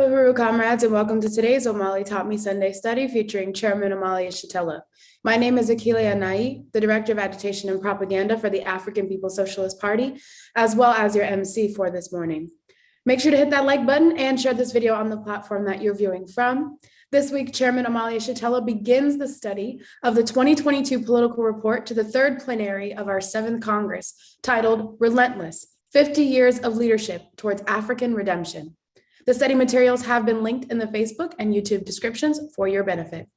Uhuru comrades, and welcome to today's Omali Taught Me Sunday study featuring Chairman Omali Yeshitela. My name is Yeshitela Anai, the Director of Agitation and Propaganda for the African People's Socialist Party, as well as your MC for this morning. Make sure to hit that like button and share this video on the platform that you're viewing from. This week, Chairman Omali Yeshitela begins the study of the 2022 political report to the third plenary of our 7th Congress, titled Relentless, 50 Years of Leadership Towards African Redemption. The study materials have been linked in the Facebook and YouTube descriptions for your benefit.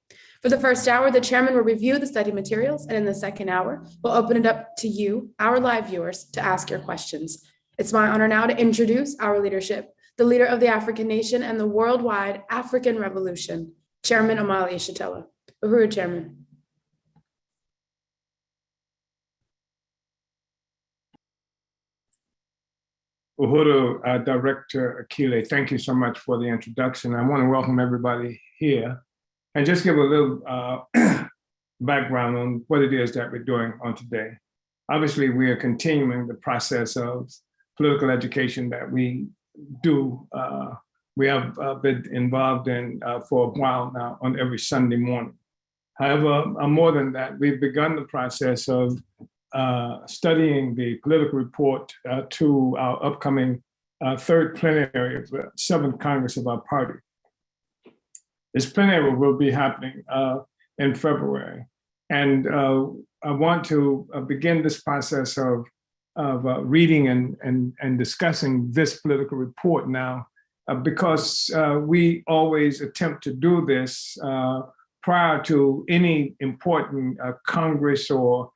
For the first hour, the chairman will review the study materials, and in the second hour, we'll open it up to you, our live viewers, to ask your questions. It's my honor now to introduce our leadership, the leader of the African nation and the worldwide African revolution, Chairman Omali Yeshitela. Uhuru, Chairman. Uhuru, Director Akile, thank you so much for the introduction. I want to welcome everybody here and just give a little background on what it is that we're doing on today. Obviously, we are continuing the process of political education that we do. We have been involved in for a while now on every Sunday morning. However, more than that, we've begun the process of studying the political report to our upcoming third plenary of the 7th Congress of our party. This plenary will be happening in February. And I want to begin this process of reading and discussing this political report now because we always attempt to do this prior to any important Congress or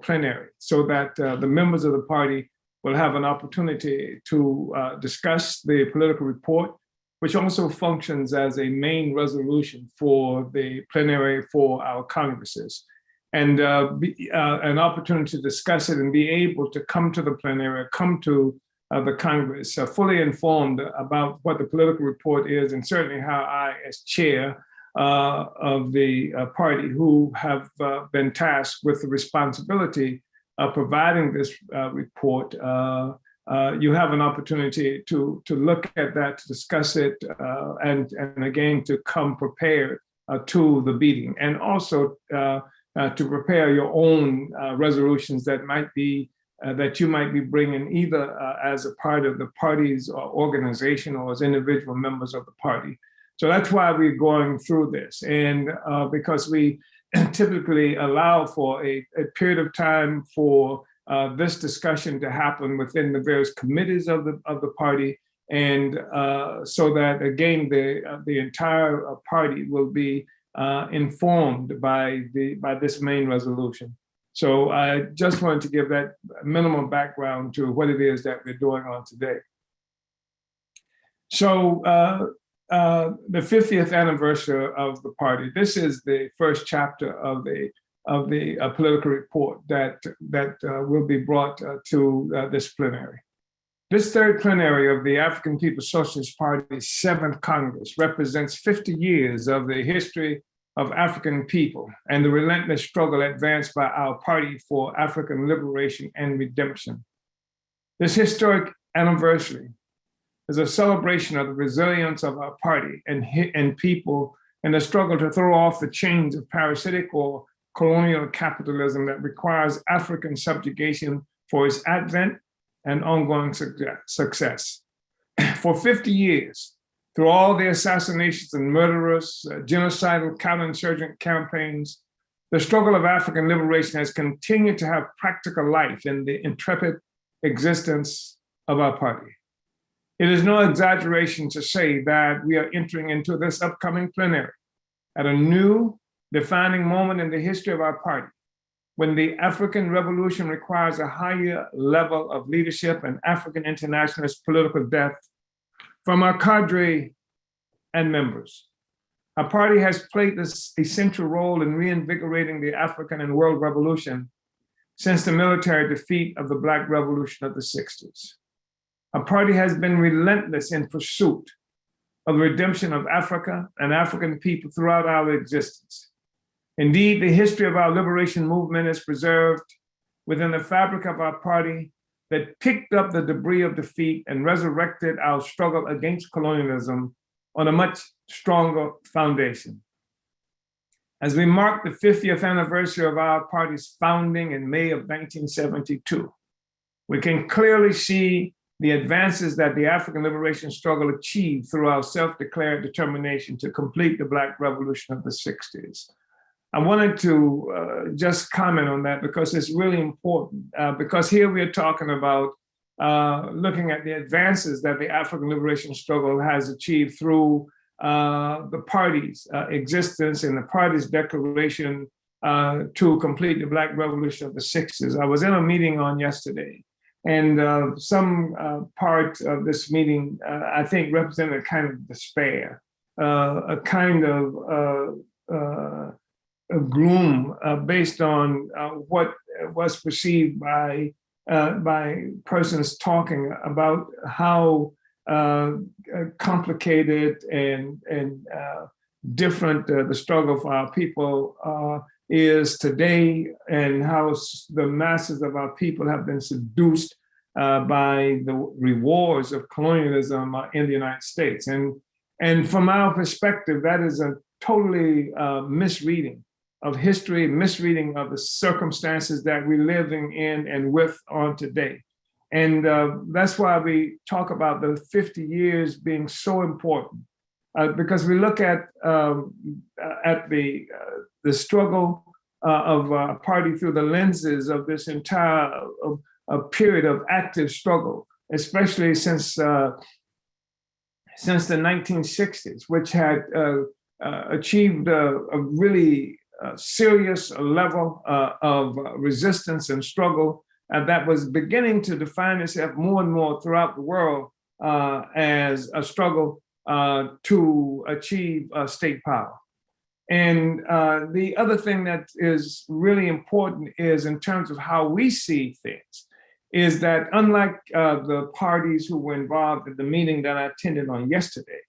plenary, so that the members of the party will have an opportunity to discuss the political report, which also functions as a main resolution for the plenary for our Congresses, and an opportunity to discuss it and be able to come to the plenary, come to the Congress fully informed about what the political report is, and certainly how I, as chair of the party, who have been tasked with the responsibility of providing this report, you have an opportunity to look at that, to discuss it, and again, to come prepared to the meeting, and also to prepare your own resolutions that might be that you might be bringing either as a part of the party's organization or as individual members of the party. So that's why we're going through this. And because we typically allow for a period of time for this discussion to happen within the various committees of the party. And so that, again, the entire party will be informed by this main resolution. So I just wanted to give that minimum background to what it is that we're doing on today. So the 50th anniversary of the party. This is the first chapter of the political report that will be brought to this plenary. This third plenary of the African People's Socialist Party's 7th Congress represents 50 years of the history of African people and the relentless struggle advanced by our party for African liberation and redemption. This historic anniversary is a celebration of the resilience of our party and people in the struggle to throw off the chains of parasitic or colonial capitalism that requires African subjugation for its advent and ongoing success. For 50 years, through all the assassinations and murderous, genocidal counterinsurgent campaigns, the struggle of African liberation has continued to have practical life in the intrepid existence of our party. It is no exaggeration to say that we are entering into this upcoming plenary at a new defining moment in the history of our party, when the African revolution requires a higher level of leadership and African internationalist political depth from our cadre and members. Our party has played this essential role in reinvigorating the African and world revolution since the military defeat of the Black Revolution of the 60s. Our party has been relentless in pursuit of the redemption of Africa and African people throughout our existence. Indeed, the history of our liberation movement is preserved within the fabric of our party that picked up the debris of defeat and resurrected our struggle against colonialism on a much stronger foundation. As we mark the 50th anniversary of our party's founding in May of 1972, we can clearly see the advances that the African liberation struggle achieved through our self-declared determination to complete the Black Revolution of the 60s. I wanted to just comment on that because it's really important, because here we are talking about looking at the advances that the African liberation struggle has achieved through the party's existence and the party's declaration to complete the Black Revolution of the 60s. I was in a meeting on yesterday, and some part of this meeting, I think, represented a kind of despair, a kind of gloom based on what was perceived by persons talking about how complicated and different the struggle for our people is today, and how the masses of our people have been seduced by the rewards of colonialism in the United States. And from our perspective, that is a totally misreading of history, misreading of the circumstances that we're living in and with on today. And that's why we talk about the 50 years being so important, because we look at the struggle of our party through the lenses of this entire period of active struggle, especially since the 1960s, which had achieved a really serious level of resistance and struggle that was beginning to define itself more and more throughout the world as a struggle to achieve state power. And the other thing that is really important is, in terms of how we see things, is that unlike the parties who were involved at the meeting that I attended on yesterday,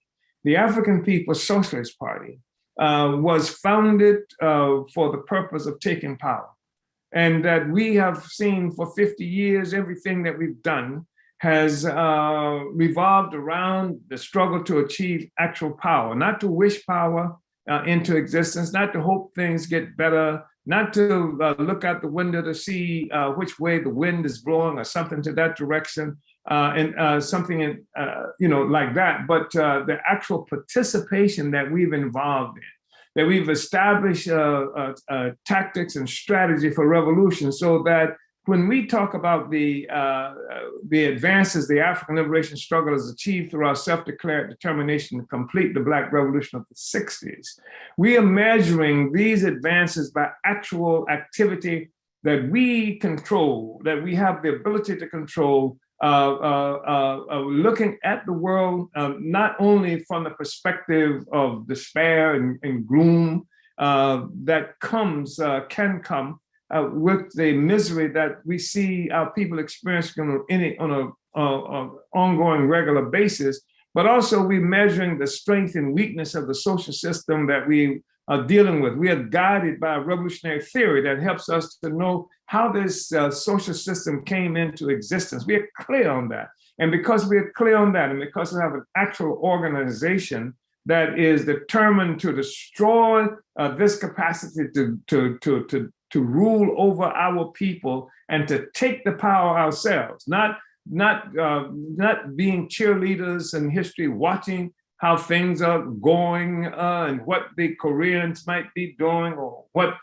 the African People's Socialist Party was founded for the purpose of taking power. And that we have seen for 50 years, everything that we've done has revolved around the struggle to achieve actual power, not to wish power into existence, not to hope things get better, not to look out the window to see which way the wind is blowing or something to that direction, and something like that, but the actual participation that we've involved in, that we've established tactics and strategy for revolution, so that when we talk about the advances the African liberation struggle has achieved through our self-declared determination to complete the Black Revolution of the 60s, we are measuring these advances by actual activity that we control, that we have the ability to control, looking at the world not only from the perspective of despair and gloom that can come with the misery that we see our people experiencing on an ongoing regular basis, but also we're measuring the strength and weakness of the social system that we are dealing with. We are guided by a revolutionary theory that helps us to know how this social system came into existence. We are clear on that. And because we are clear on that, and because we have an actual organization that is determined to destroy this capacity to rule over our people and to take the power ourselves, not being cheerleaders in history, watching how things are going and what the Koreans might be doing, or what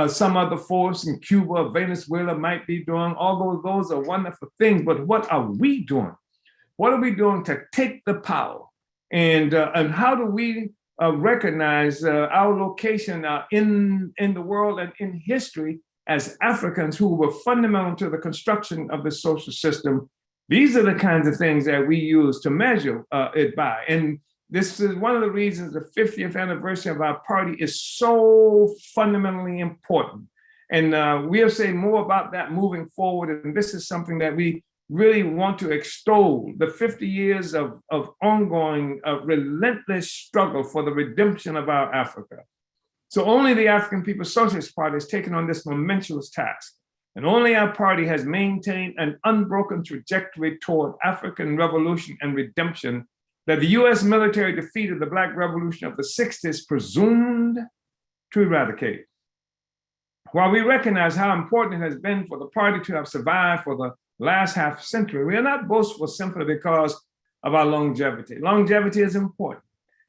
some other force in Cuba or Venezuela might be doing. Although those are wonderful things, but what are we doing? What are we doing to take the power? And how do we recognize our location in the world and in history as Africans who were fundamental to the construction of the social system? These are the kinds of things that we use to measure it by. And this is one of the reasons the 50th anniversary of our party is so fundamentally important. And we'll say more about that moving forward. And this is something that we really want to extol, the 50 years of ongoing, relentless struggle for the redemption of our Africa. So only the African People's Socialist Party has taken on this momentous task. and only our party has maintained an unbroken trajectory toward African revolution and redemption that the US military defeat of the Black Revolution of the 60s presumed to eradicate. While we recognize how important it has been for the party to have survived for the last half century, we are not boastful simply because of our longevity. Longevity is important,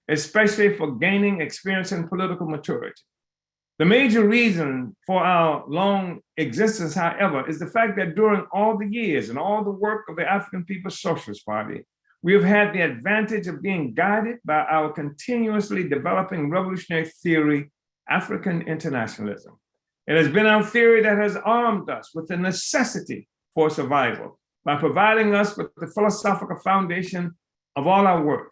especially for gaining experience and political maturity. The major reason for our long existence, however, is the fact that during all the years and all the work of the African People's Socialist Party, we have had the advantage of being guided by our continuously developing revolutionary theory, African internationalism. It has been our theory that has armed us with the necessity for survival by providing us with the philosophical foundation of all our work.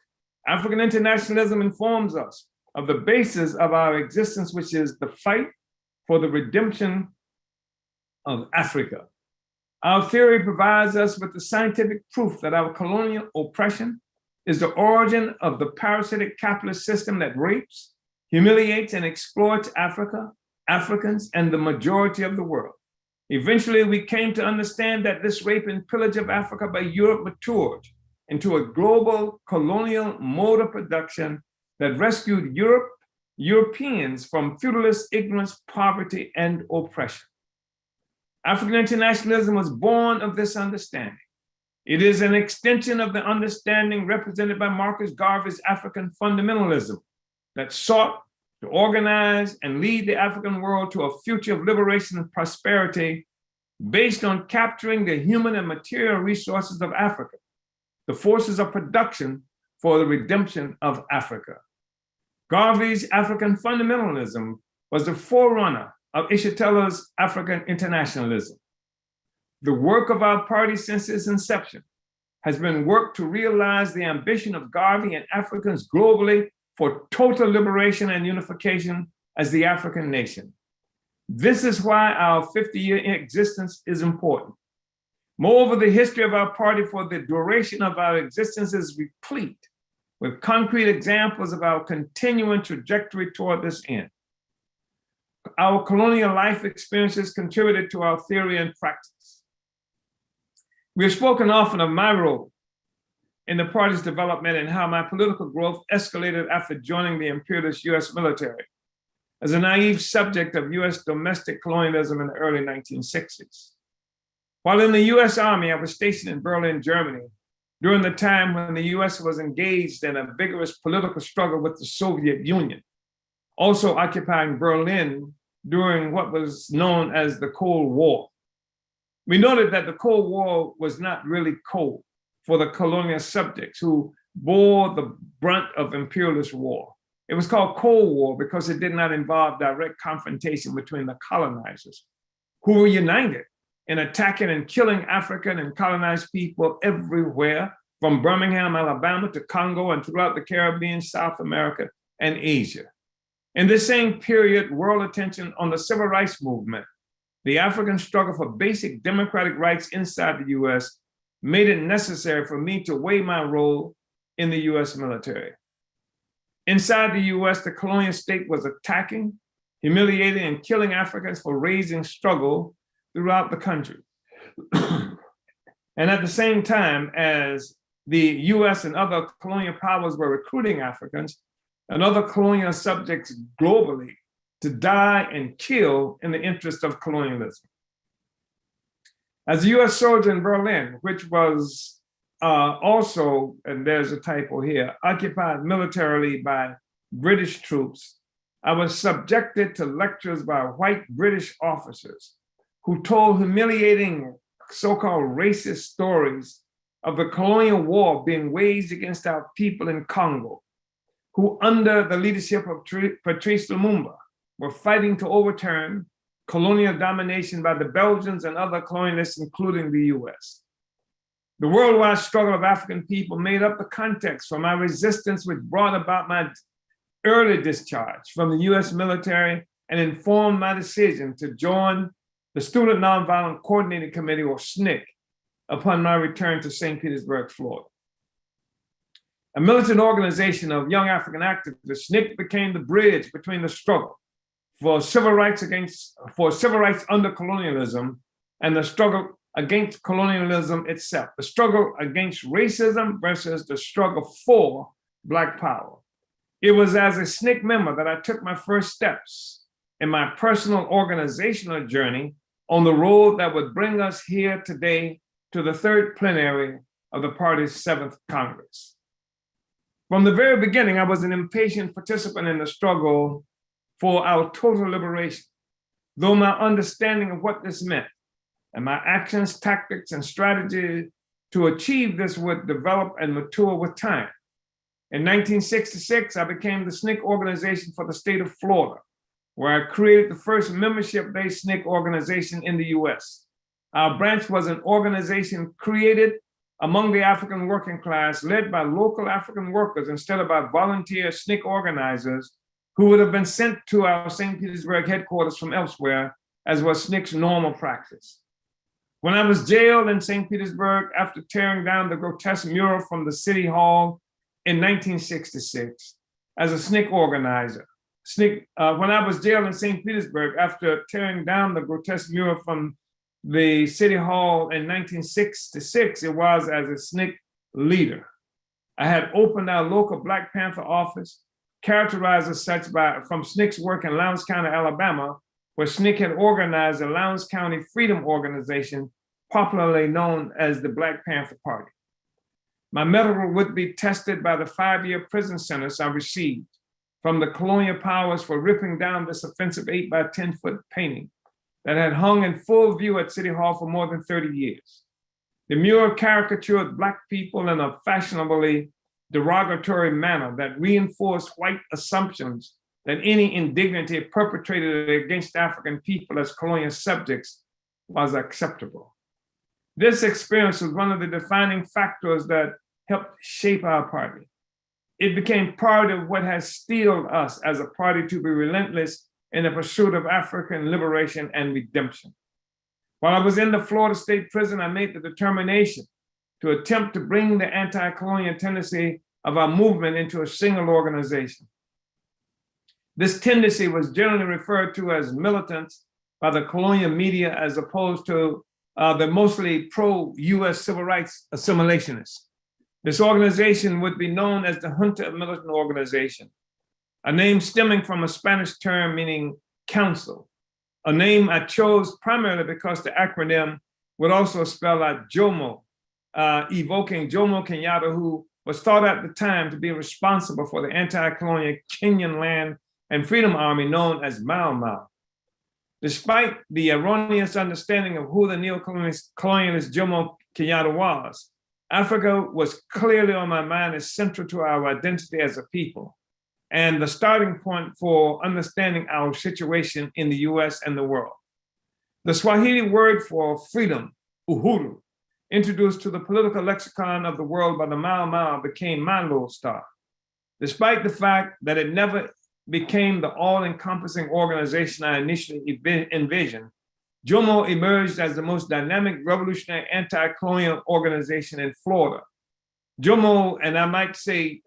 African internationalism informs us of the basis of our existence, which is the fight for the redemption of Africa. Our theory provides us with the scientific proof that our colonial oppression is the origin of the parasitic capitalist system that rapes, humiliates, and exploits Africans, and the majority of the world. Eventually, we came to understand that this rape and pillage of Africa by Europe matured into a global colonial mode of production that rescued Europeans from feudalist ignorance, poverty, and oppression. African internationalism was born of this understanding. It is an extension of the understanding represented by Marcus Garvey's African fundamentalism that sought to organize and lead the African world to a future of liberation and prosperity based on capturing the human and material resources of Africa, the forces of production for the redemption of Africa. Garvey's African fundamentalism was the forerunner of Yeshitela's African internationalism. The work of our party since its inception has been work to realize the ambition of Garvey and Africans globally for total liberation and unification as the African nation. This is why our 50-year existence is important. Moreover, the history of our party for the duration of our existence is replete with concrete examples of our continuing trajectory toward this end. Our colonial life experiences contributed to our theory and practice. We have spoken often of my role in the party's development and how my political growth escalated after joining the imperialist US military as a naive subject of US domestic colonialism in the early 1960s. While in the US Army, I was stationed in Berlin, Germany, during the time when the US was engaged in a vigorous political struggle with the Soviet Union, also occupying Berlin during what was known as the Cold War. We noted that the Cold War was not really cold for the colonial subjects who bore the brunt of imperialist war. It was called Cold War because it did not involve direct confrontation between the colonizers, who were united in attacking and killing African and colonized people everywhere, from Birmingham, Alabama to Congo and throughout the Caribbean, South America, and Asia. In this same period, world attention on the civil rights movement, the African struggle for basic democratic rights inside the US, made it necessary for me to weigh my role in the US military. Inside the US, the colonial state was attacking, humiliating, and killing Africans for raising struggle throughout the country. And at the same time as the US and other colonial powers were recruiting Africans and other colonial subjects globally to die and kill in the interest of colonialism. As a US soldier in Berlin, which was also, and there's a typo here, occupied militarily by British troops, I was subjected to lectures by white British officers who told humiliating so-called racist stories of the colonial war being waged against our people in Congo, who under the leadership of Patrice Lumumba were fighting to overturn colonial domination by the Belgians and other colonialists, including the US. The worldwide struggle of African people made up the context for my resistance, which brought about my early discharge from the US military and informed my decision to join the Student Nonviolent Coordinating Committee, or SNCC, upon my return to St. Petersburg, Florida. A militant organization of young African activists, SNCC became the bridge between the struggle for civil rights under colonialism and the struggle against colonialism itself, the struggle against racism versus the struggle for Black power. It was as a SNCC member that I took my first steps in my personal organizational journey on the road that would bring us here today to the third plenary of the party's 7th Congress. From the very beginning, I was an impatient participant in the struggle for our total liberation, though my understanding of what this meant and my actions, tactics, and strategies to achieve this would develop and mature with time. In 1966, I became the SNCC organization for the state of Florida, where I created the first membership-based SNCC organization in the US. Our branch was an organization created among the African working class, led by local African workers instead of by volunteer SNCC organizers who would have been sent to our St. Petersburg headquarters from elsewhere, as was SNCC's normal practice. When I was jailed in St. Petersburg after tearing down the grotesque mural from the City Hall in 1966, as a SNCC organizer, when I was jailed in St. Petersburg after tearing down the grotesque mural from the City Hall in 1966, it was as a SNCC leader. I had opened our local Black Panther office, characterized as such from SNCC's work in Lowndes County, Alabama, where SNCC had organized the Lowndes County Freedom Organization, popularly known as the Black Panther Party. My mettle would be tested by the 5-year prison sentence I received from the colonial powers for ripping down this offensive 8 by 10-foot painting that had hung in full view at City Hall for more than 30 years. The mural caricatured Black people in a fashionably derogatory manner that reinforced white assumptions that any indignity perpetrated against African people as colonial subjects was acceptable. This experience was one of the defining factors that helped shape our party. It became part of what has steeled us as a party to be relentless in the pursuit of African liberation and redemption. While I was in the Florida State Prison, I made the determination to attempt to bring the anti-colonial tendency of our movement into a single organization. This tendency was generally referred to as militants by the colonial media, as opposed to the mostly pro-US civil rights assimilationists. This organization would be known as the Junta Militant Organization, a name stemming from a Spanish term meaning council, a name I chose primarily because the acronym would also spell out Jomo, evoking Jomo Kenyatta, who was thought at the time to be responsible for the anti-colonial Kenyan Land and Freedom Army known as Mau Mau. Despite the erroneous understanding of who the neo-colonialist Jomo Kenyatta was, Africa was clearly on my mind as central to our identity as a people, and the starting point for understanding our situation in the US and the world. The Swahili word for freedom, uhuru, introduced to the political lexicon of the world by the Mau Mau, became my lodestar. Despite the fact that it never became the all-encompassing organization I initially envisioned, Jomo emerged as the most dynamic revolutionary anti-colonial organization in Florida. Jomo, and I might say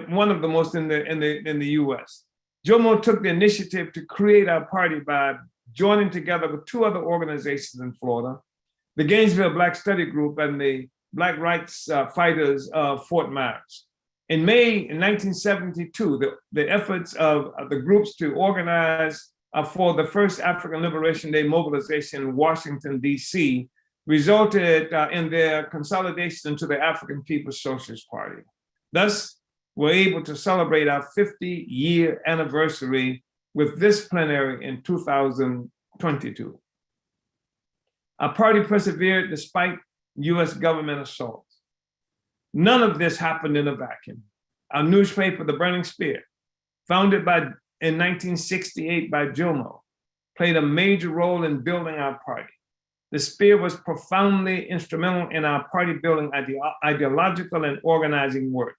one of the most in the US. Jomo took the initiative to create our party by joining together with 2 other organizations in Florida, the Gainesville Black Study Group and the Black Rights Fighters of Fort Myers. In May 1972, the efforts of the groups to organize for the first African Liberation Day mobilization in Washington, D.C., resulted in their consolidation into the African People's Socialist Party. Thus, we're able to celebrate our 50-year anniversary with this plenary in 2022. Our party persevered despite US government assaults. None of this happened in a vacuum. Our newspaper, The Burning Spear, founded in 1968 by Jomo, played a major role in building our party. The Spear was profoundly instrumental in our party building ideological and organizing work.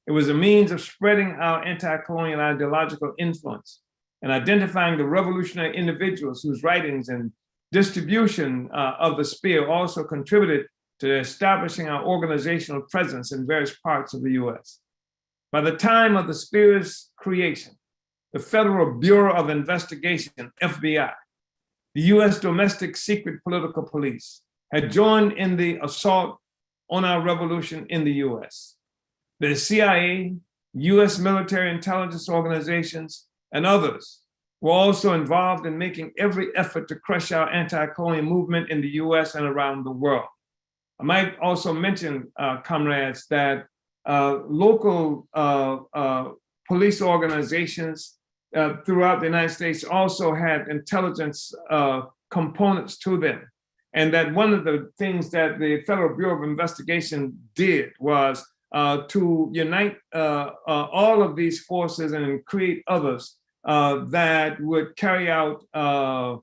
It was a means of spreading our anti-colonial ideological influence and identifying the revolutionary individuals whose writings and distribution of the Spear also contributed to establishing our organizational presence in various parts of the US. By the time of the Spear's creation, the Federal Bureau of Investigation, FBI, The US domestic secret political police had joined in the assault on our revolution in the US. The CIA, US military intelligence organizations, and others were also involved in making every effort to crush our anti-colonial movement in the US and around the world. I might also mention, comrades, that local police organizations throughout the United States also had intelligence components to them. And that one of the things that the Federal Bureau of Investigation did was to unite all of these forces and create others that would carry out a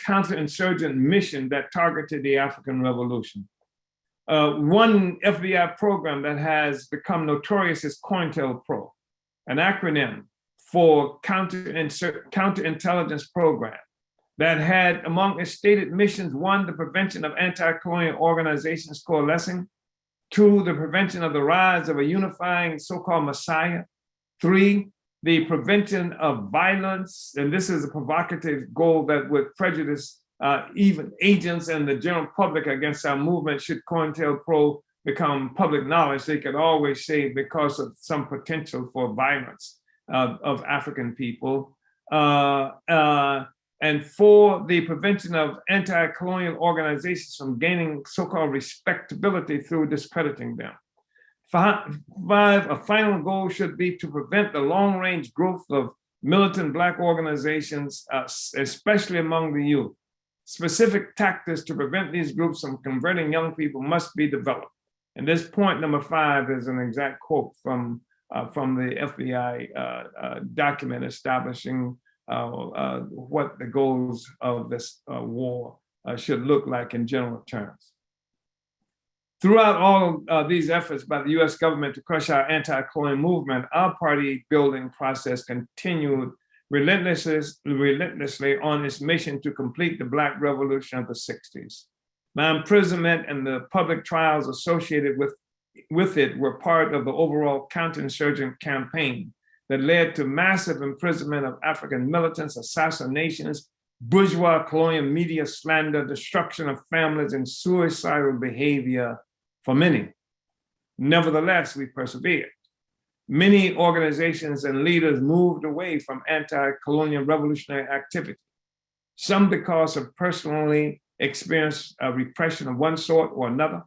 counterinsurgent mission that targeted the African Revolution. One FBI program that has become notorious is Cointelpro, an acronym for counterintelligence program that had among its stated missions, 1, the prevention of anti-colonial organizations coalescing, 2, the prevention of the rise of a unifying so-called Messiah, 3, the prevention of violence, and this is a provocative goal that would prejudice even agents and the general public against our movement. Should Cointelpro become public knowledge, they could always say because of some potential for violence of African people. And 4, the prevention of anti-colonial organizations from gaining so-called respectability through discrediting them. 5, a final goal should be to prevent the long-range growth of militant Black organizations, especially among the youth. Specific tactics to prevent these groups from converting young people must be developed. And this point number 5 is an exact quote from the FBI document establishing what the goals of this war should look like in general terms. Throughout all of these efforts by the US government to crush our anti-colonial movement, our party building process continued relentlessly on its mission to complete the Black Revolution of the 60s. My imprisonment and the public trials associated with it were part of the overall counterinsurgent campaign that led to massive imprisonment of African militants, assassinations, bourgeois colonial media slander, destruction of families, and suicidal behavior for many. Nevertheless, we persevered. Many organizations and leaders moved away from anti-colonial revolutionary activity, some because of personally experienced repression of one sort or another.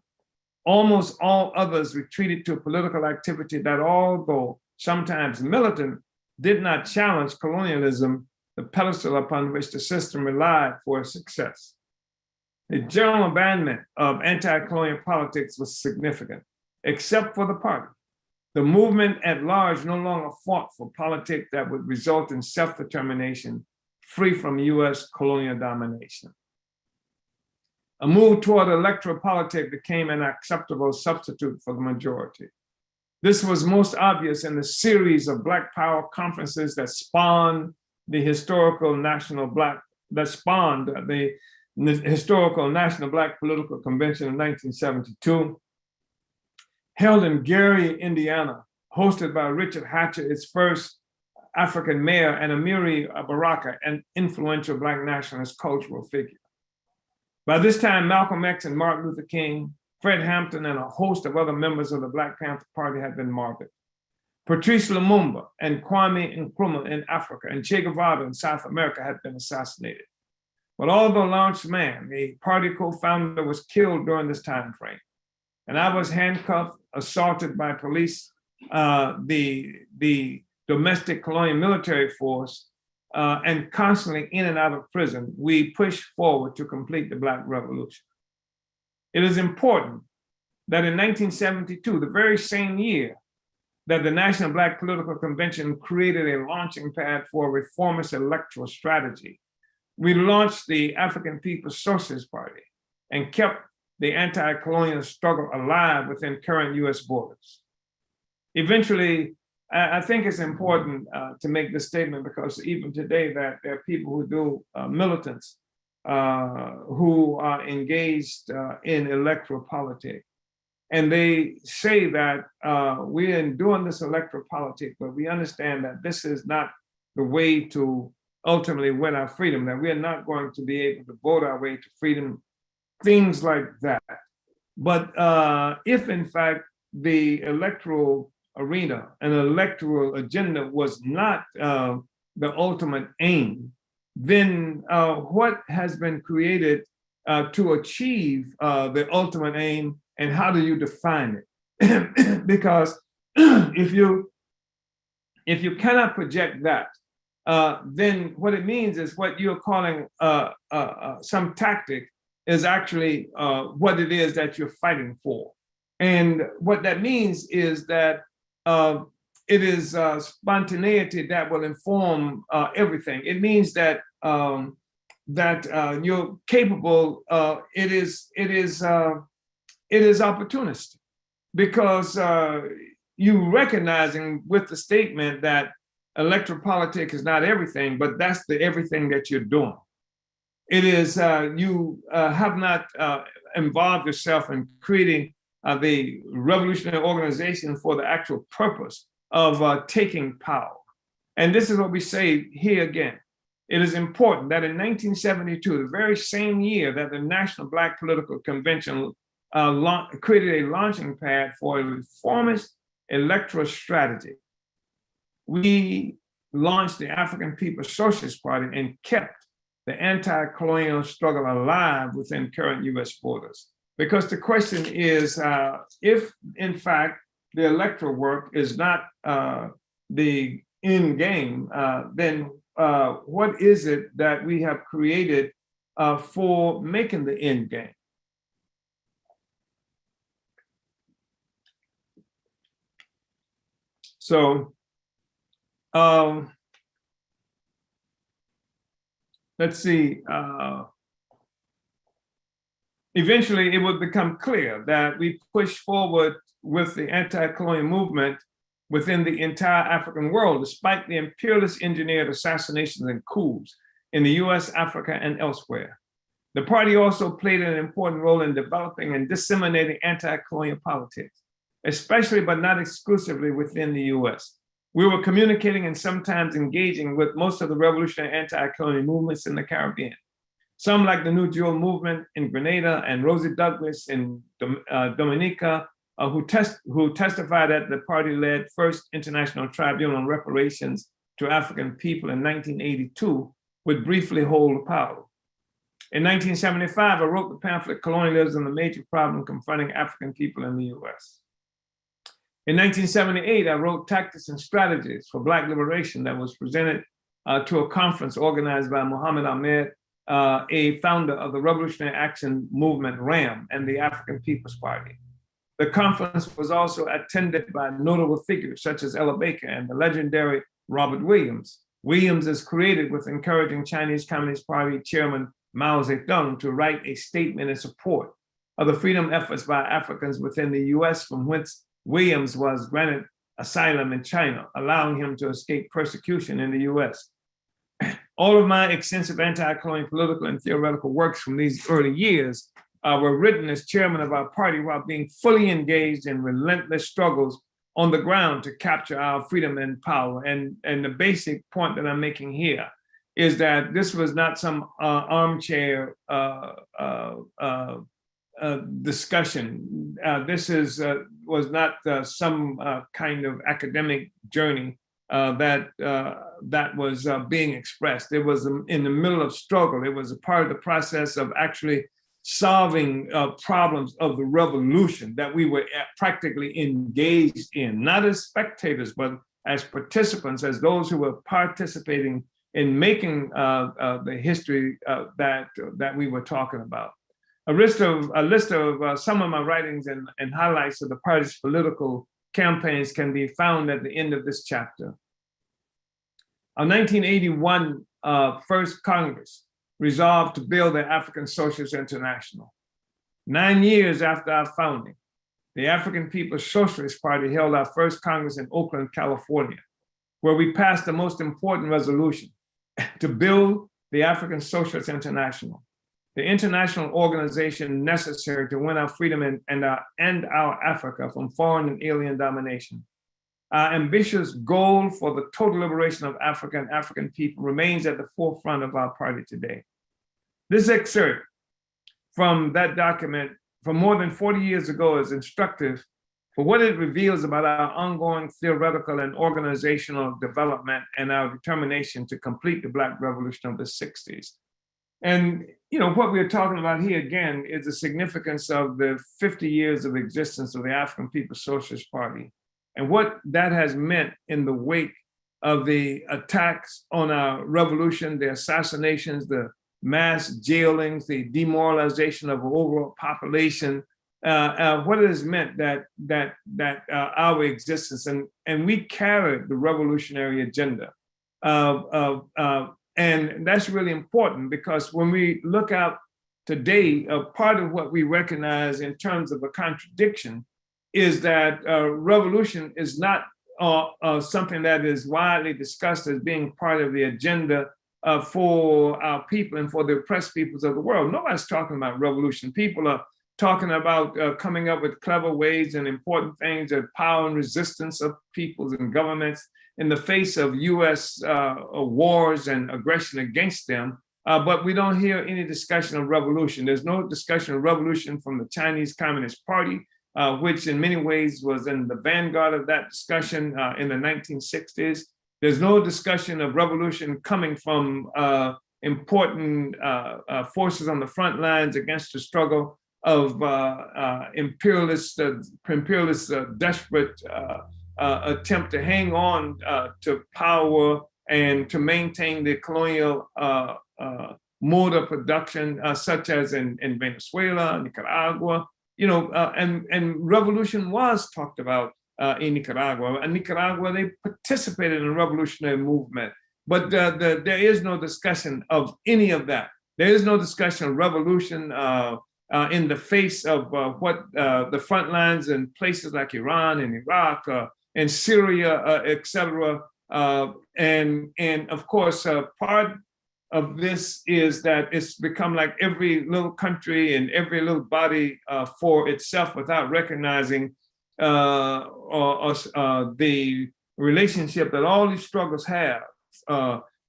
Almost all others retreated to political activity that, although sometimes militant, did not challenge colonialism, the pedestal upon which the system relied for its success. The general abandonment of anti-colonial politics was significant, except for the party. The movement at large no longer fought for politics that would result in self-determination, free from US colonial domination. A move toward electoral politics became an acceptable substitute for the majority. This was most obvious in the series of Black Power conferences that spawned the historical National Black Political Convention in 1972, held in Gary, Indiana, hosted by Richard Hatcher, its first African mayor, and Amiri Baraka, an influential Black nationalist cultural figure. By this time, Malcolm X and Martin Luther King, Fred Hampton, and a host of other members of the Black Panther Party had been martyred. Patrice Lumumba and Kwame Nkrumah in Africa and Che Guevara in South America had been assassinated. But although Lawrence Mann, the party co-founder, was killed during this time frame, and I was handcuffed, assaulted by police, the domestic colonial military force, and constantly in and out of prison, we pushed forward to complete the Black Revolution. It is important that in 1972, the very same year that the National Black Political Convention created a launching pad for a reformist electoral strategy, we launched the African People's Socialist Party and kept the anti-colonial struggle alive within current US borders. Eventually, I think it's important to make this statement because even today that there are people who do militants who are engaged in electoral politics. And they say that we're doing this electoral politics, but we understand that this is not the way to ultimately win our freedom, that we are not going to be able to vote our way to freedom, things like that. But if in fact the electoral arena and electoral agenda was not the ultimate aim, then what has been created to achieve the ultimate aim, and how do you define it? Because if you cannot project that, then what it means is what you're calling some tactic is actually what it is that you're fighting for. And what that means is that it is spontaneity that will inform everything. It means that you're capable. It is opportunistic, because you recognizing with the statement that electoral politics is not everything, but that's the everything that you're doing. It is you have not involved yourself in creating the revolutionary organization for the actual purpose of taking power. And this is what we say here again. It is important that in 1972, the very same year that the National Black Political Convention created a launching pad for a reformist electoral strategy, we launched the African People's Socialist Party and kept the anti-colonial struggle alive within current US borders. Because the question is, if in fact the electoral work is not the end game, then what is it that we have created for making the end game? So let's see. Eventually, it would become clear that we push forward with the anti-colonial movement within the entire African world, despite the imperialist engineered assassinations and coups in the US, Africa, and elsewhere. The party also played an important role in developing and disseminating anti-colonial politics, especially but not exclusively within the US. We were communicating and sometimes engaging with most of the revolutionary anti-colonial movements in the Caribbean. Some, like the New Jewel movement in Grenada and Rosie Douglas in Dominica, who testified at the party-led first International Tribunal on Reparations to African people in 1982, would briefly hold power. In 1975, I wrote the pamphlet Colonialism, the Major Problem Confronting African People in the US. In 1978, I wrote Tactics and Strategies for Black Liberation that was presented to a conference organized by Muhammad Ahmed, a founder of the Revolutionary Action Movement, RAM, and the African People's Party. The conference was also attended by notable figures such as Ella Baker and the legendary Robert Williams. Williams is credited with encouraging Chinese Communist Party Chairman Mao Zedong to write a statement in support of the freedom efforts by Africans within the US, from whence Williams was granted asylum in China, allowing him to escape persecution in the US. All of my extensive anti-colonial political and theoretical works from these early years were written as chairman of our party while being fully engaged in relentless struggles on the ground to capture our freedom and power. And the basic point that I'm making here is that this was not some armchair discussion. This was not some kind of academic journey that was being expressed. It was in the middle of struggle. It was a part of the process of actually solving problems of the revolution that we were practically engaged in, not as spectators, but as participants, as those who were participating in making the history that we were talking about. A list of some of my writings and highlights of the party's political campaigns can be found at the end of this chapter. Our 1981 First Congress resolved to build the African Socialist International. 9 years after our founding, the African People's Socialist Party held our first Congress in Oakland, California, where we passed the most important resolution to build the African Socialist International, the international organization necessary to win our freedom and our Africa from foreign and alien domination. Our ambitious goal for the total liberation of Africa and African people remains at the forefront of our party today. This excerpt from that document from more than 40 years ago is instructive for what it reveals about our ongoing theoretical and organizational development and our determination to complete the Black Revolution of the 60s. And what we're talking about here again is the significance of the 50 years of existence of the African People's Socialist Party and what that has meant in the wake of the attacks on our revolution, the assassinations, the mass jailings, the demoralization of the overall population, what it has meant that our existence, and we carried the revolutionary agenda. And that's really important because when we look out today, part of what we recognize in terms of a contradiction is that revolution is not something that is widely discussed as being part of the agenda for our people and for the oppressed peoples of the world. Nobody's talking about revolution. People are talking about coming up with clever ways and important things of power and resistance of peoples and governments in the face of US wars and aggression against them. But we don't hear any discussion of revolution. There's no discussion of revolution from the Chinese Communist Party, which in many ways was in the vanguard of that discussion in the 1960s. There's no discussion of revolution coming from important forces on the front lines against the struggle of imperialist desperate attempt to hang on to power and to maintain the colonial mode of production, such as in Venezuela, Nicaragua, and revolution was talked about in Nicaragua. In Nicaragua, they participated in a revolutionary movement, but there is no discussion of any of that. There is no discussion of revolution in the face of what the front lines in places like Iran and Iraq and Syria, et cetera. And of course, part of this is that it's become like every little country and every little body for itself without recognizing the relationship that all these struggles have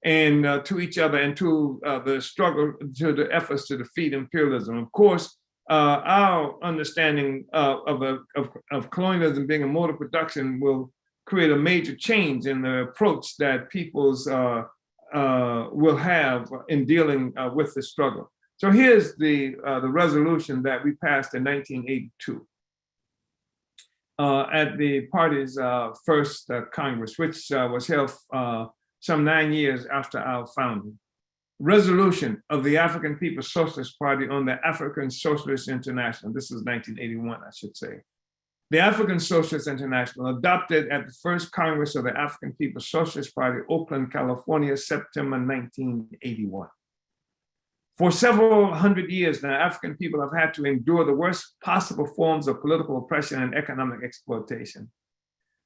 and to each other and to the struggle, to the efforts to defeat imperialism. Of course, our understanding of colonialism being a mode of production will create a major change in the approach that peoples will have in dealing with the struggle. So here's the resolution that we passed in 1982 at the party's first Congress, which was held some 9 years after our founding. Resolution of the African People's Socialist Party on the African Socialist International. This is 1981, I should say. The African Socialist International, adopted at the first Congress of the African People's Socialist Party, Oakland, California, September 1981. For several hundred years now, African people have had to endure the worst possible forms of political oppression and economic exploitation.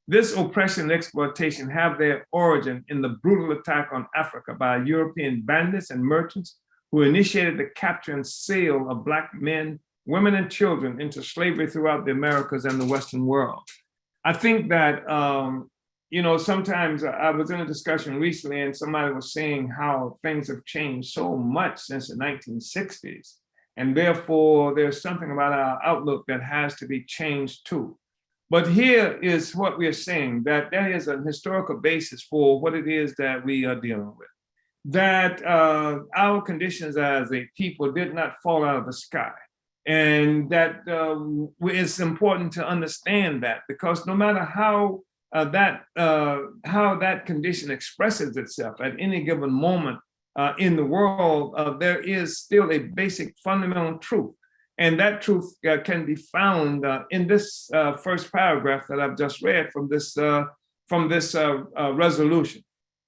This oppression and exploitation have their origin in the brutal attack on Africa by European bandits and merchants who initiated the capture and sale of Black men, women, and children into slavery throughout the Americas and the Western world. I think that, sometimes I was in a discussion recently and somebody was saying how things have changed so much since the 1960s. And therefore, there's something about our outlook that has to be changed too. But here is what we're saying, that there is a historical basis for what it is that we are dealing with. That our conditions as a people did not fall out of the sky. And that it's important to understand that, because no matter how that condition expresses itself at any given moment in the world, there is still a basic fundamental truth. And that truth can be found in this first paragraph that I've just read from this resolution.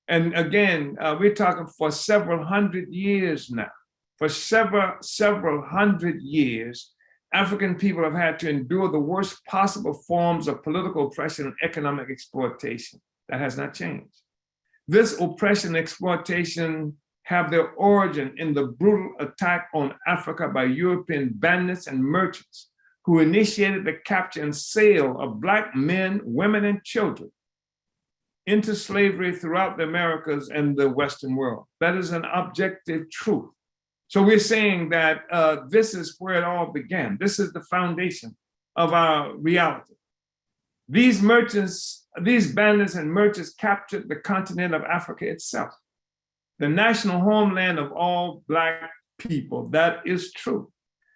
And again, we're talking for several hundred years now. For several hundred years, African people have had to endure the worst possible forms of political oppression and economic exploitation. That has not changed. This oppression and exploitation have their origin in the brutal attack on Africa by European bandits and merchants who initiated the capture and sale of Black men, women, and children into slavery throughout the Americas and the Western world. That is an objective truth. So we're saying that this is where it all began. This is the foundation of our reality. These merchants, these bandits and merchants captured the continent of Africa itself, the national homeland of all Black people. That is true.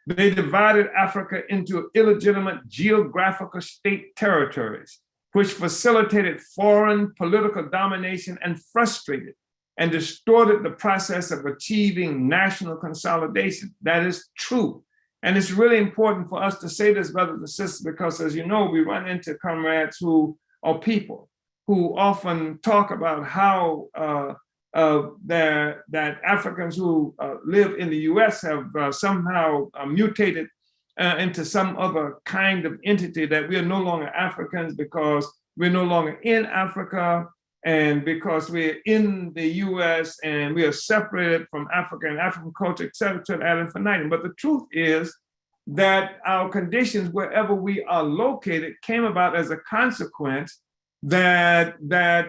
They divided Africa into illegitimate geographical state territories, which facilitated foreign political domination and frustrated and distorted the process of achieving national consolidation. That is true. And it's really important for us to say this, brothers and sisters, because as you know, we run into comrades who are people who often talk about how that Africans who live in the US have somehow mutated into some other kind of entity, that we are no longer Africans because we're no longer in Africa, and because we're in the US and we are separated from Africa and African culture, et cetera, ad infinitum. But the truth is that our conditions wherever we are located came about as a consequence that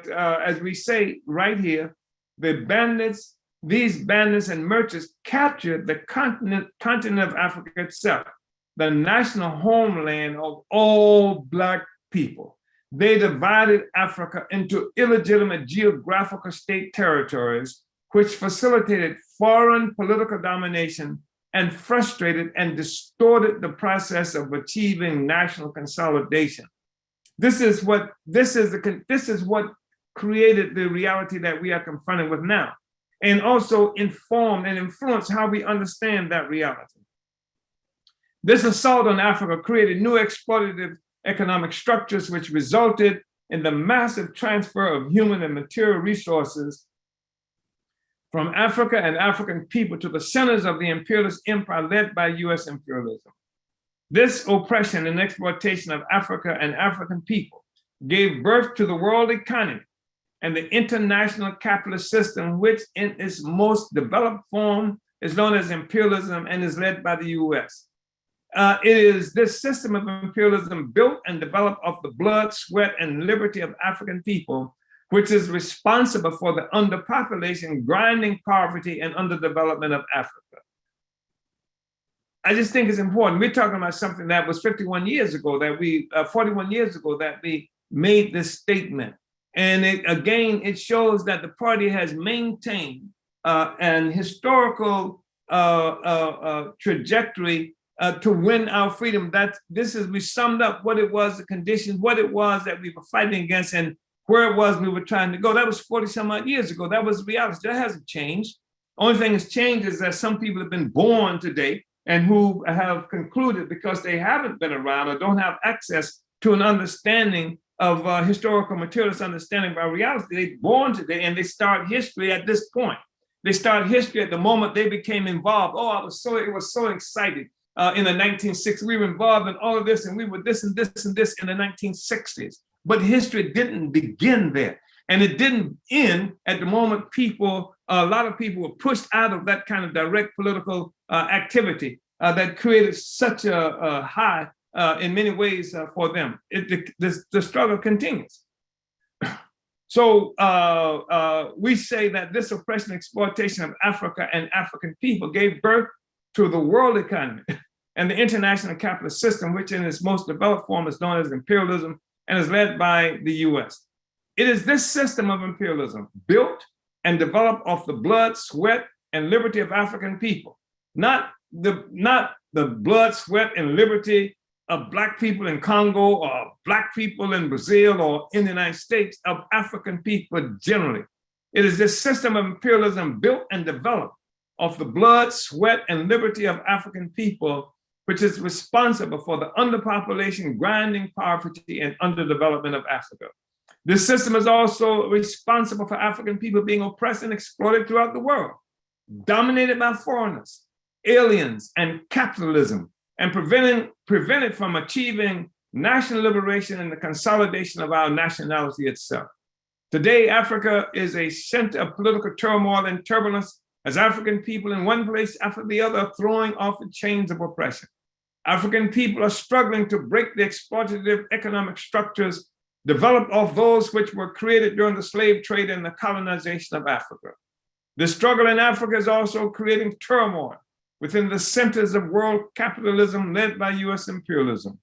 as we say right here, the bandits, these bandits and merchants captured the continent of Africa itself, the national homeland of all Black people. They divided Africa into illegitimate geographical state territories, which facilitated foreign political domination and frustrated and distorted the process of achieving national consolidation. This is what created the reality that we are confronted with now, and also informed and influenced how we understand that reality. This assault on Africa created new exploitative economic structures, which resulted in the massive transfer of human and material resources from Africa and African people to the centers of the imperialist empire led by US imperialism. This oppression and exploitation of Africa and African people gave birth to the world economy and the international capitalist system, which in its most developed form is known as imperialism and is led by the US. It is this system of imperialism built and developed of the blood, sweat, and liberty of African people, which is responsible for the underpopulation, grinding poverty, and underdevelopment of Africa. I just think it's important. We're talking about something that was 41 years ago, 41 years ago that we made this statement. And it shows that the party has maintained an historical trajectory to win our freedom. We summed up what it was, the conditions, what it was that we were fighting against, and where it was we were trying to go. That was 40 some odd years ago. That was reality. That hasn't changed. Only thing that's changed is that some people have been born today and who have concluded, because they haven't been around or don't have access to an understanding of historical materialist understanding of our reality. They're born today and they start history at this point. They start history at the moment they became involved. Oh, it was so excited. In the 1960s, we were involved in all of this, and we were this and this and this in the 1960s. But history didn't begin there. And it didn't end at the moment a lot of people were pushed out of that kind of direct political activity that created such a high, in many ways, for them. The struggle continues. So we say that this oppression and exploitation of Africa and African people gave birth to the world economy and the international capitalist system, which in its most developed form is known as imperialism and is led by the US. It is this system of imperialism built and developed off the blood, sweat, and liberty of African people, not the blood, sweat, and liberty of Black people in Congo or Black people in Brazil or in the United States, of African people generally. It is this system of imperialism built and developed of the blood, sweat, and liberty of African people, which is responsible for the underpopulation, grinding poverty, and underdevelopment of Africa. This system is also responsible for African people being oppressed and exploited throughout the world, dominated by foreigners, aliens, and capitalism, and prevented from achieving national liberation and the consolidation of our nationality itself. Today, Africa is a center of political turmoil and turbulence, as African people in one place after the other are throwing off the chains of oppression. African people are struggling to break the exploitative economic structures developed off those which were created during the slave trade and the colonization of Africa. The struggle in Africa is also creating turmoil within the centers of world capitalism led by US imperialism.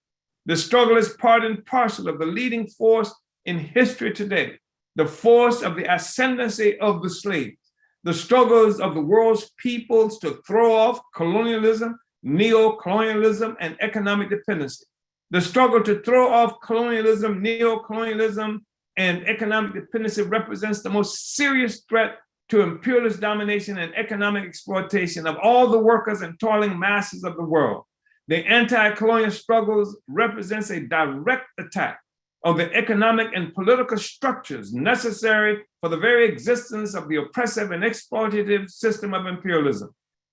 The struggle is part and parcel of the leading force in history today, the force of the ascendancy of the slaves, the struggles of the world's peoples to throw off colonialism, neo-colonialism, and economic dependency. The struggle to throw off colonialism, neo-colonialism, and economic dependency represents the most serious threat to imperialist domination and economic exploitation of all the workers and toiling masses of the world. The anti-colonial struggles represents a direct attack on the economic and political structures necessary for the very existence of the oppressive and exploitative system of imperialism.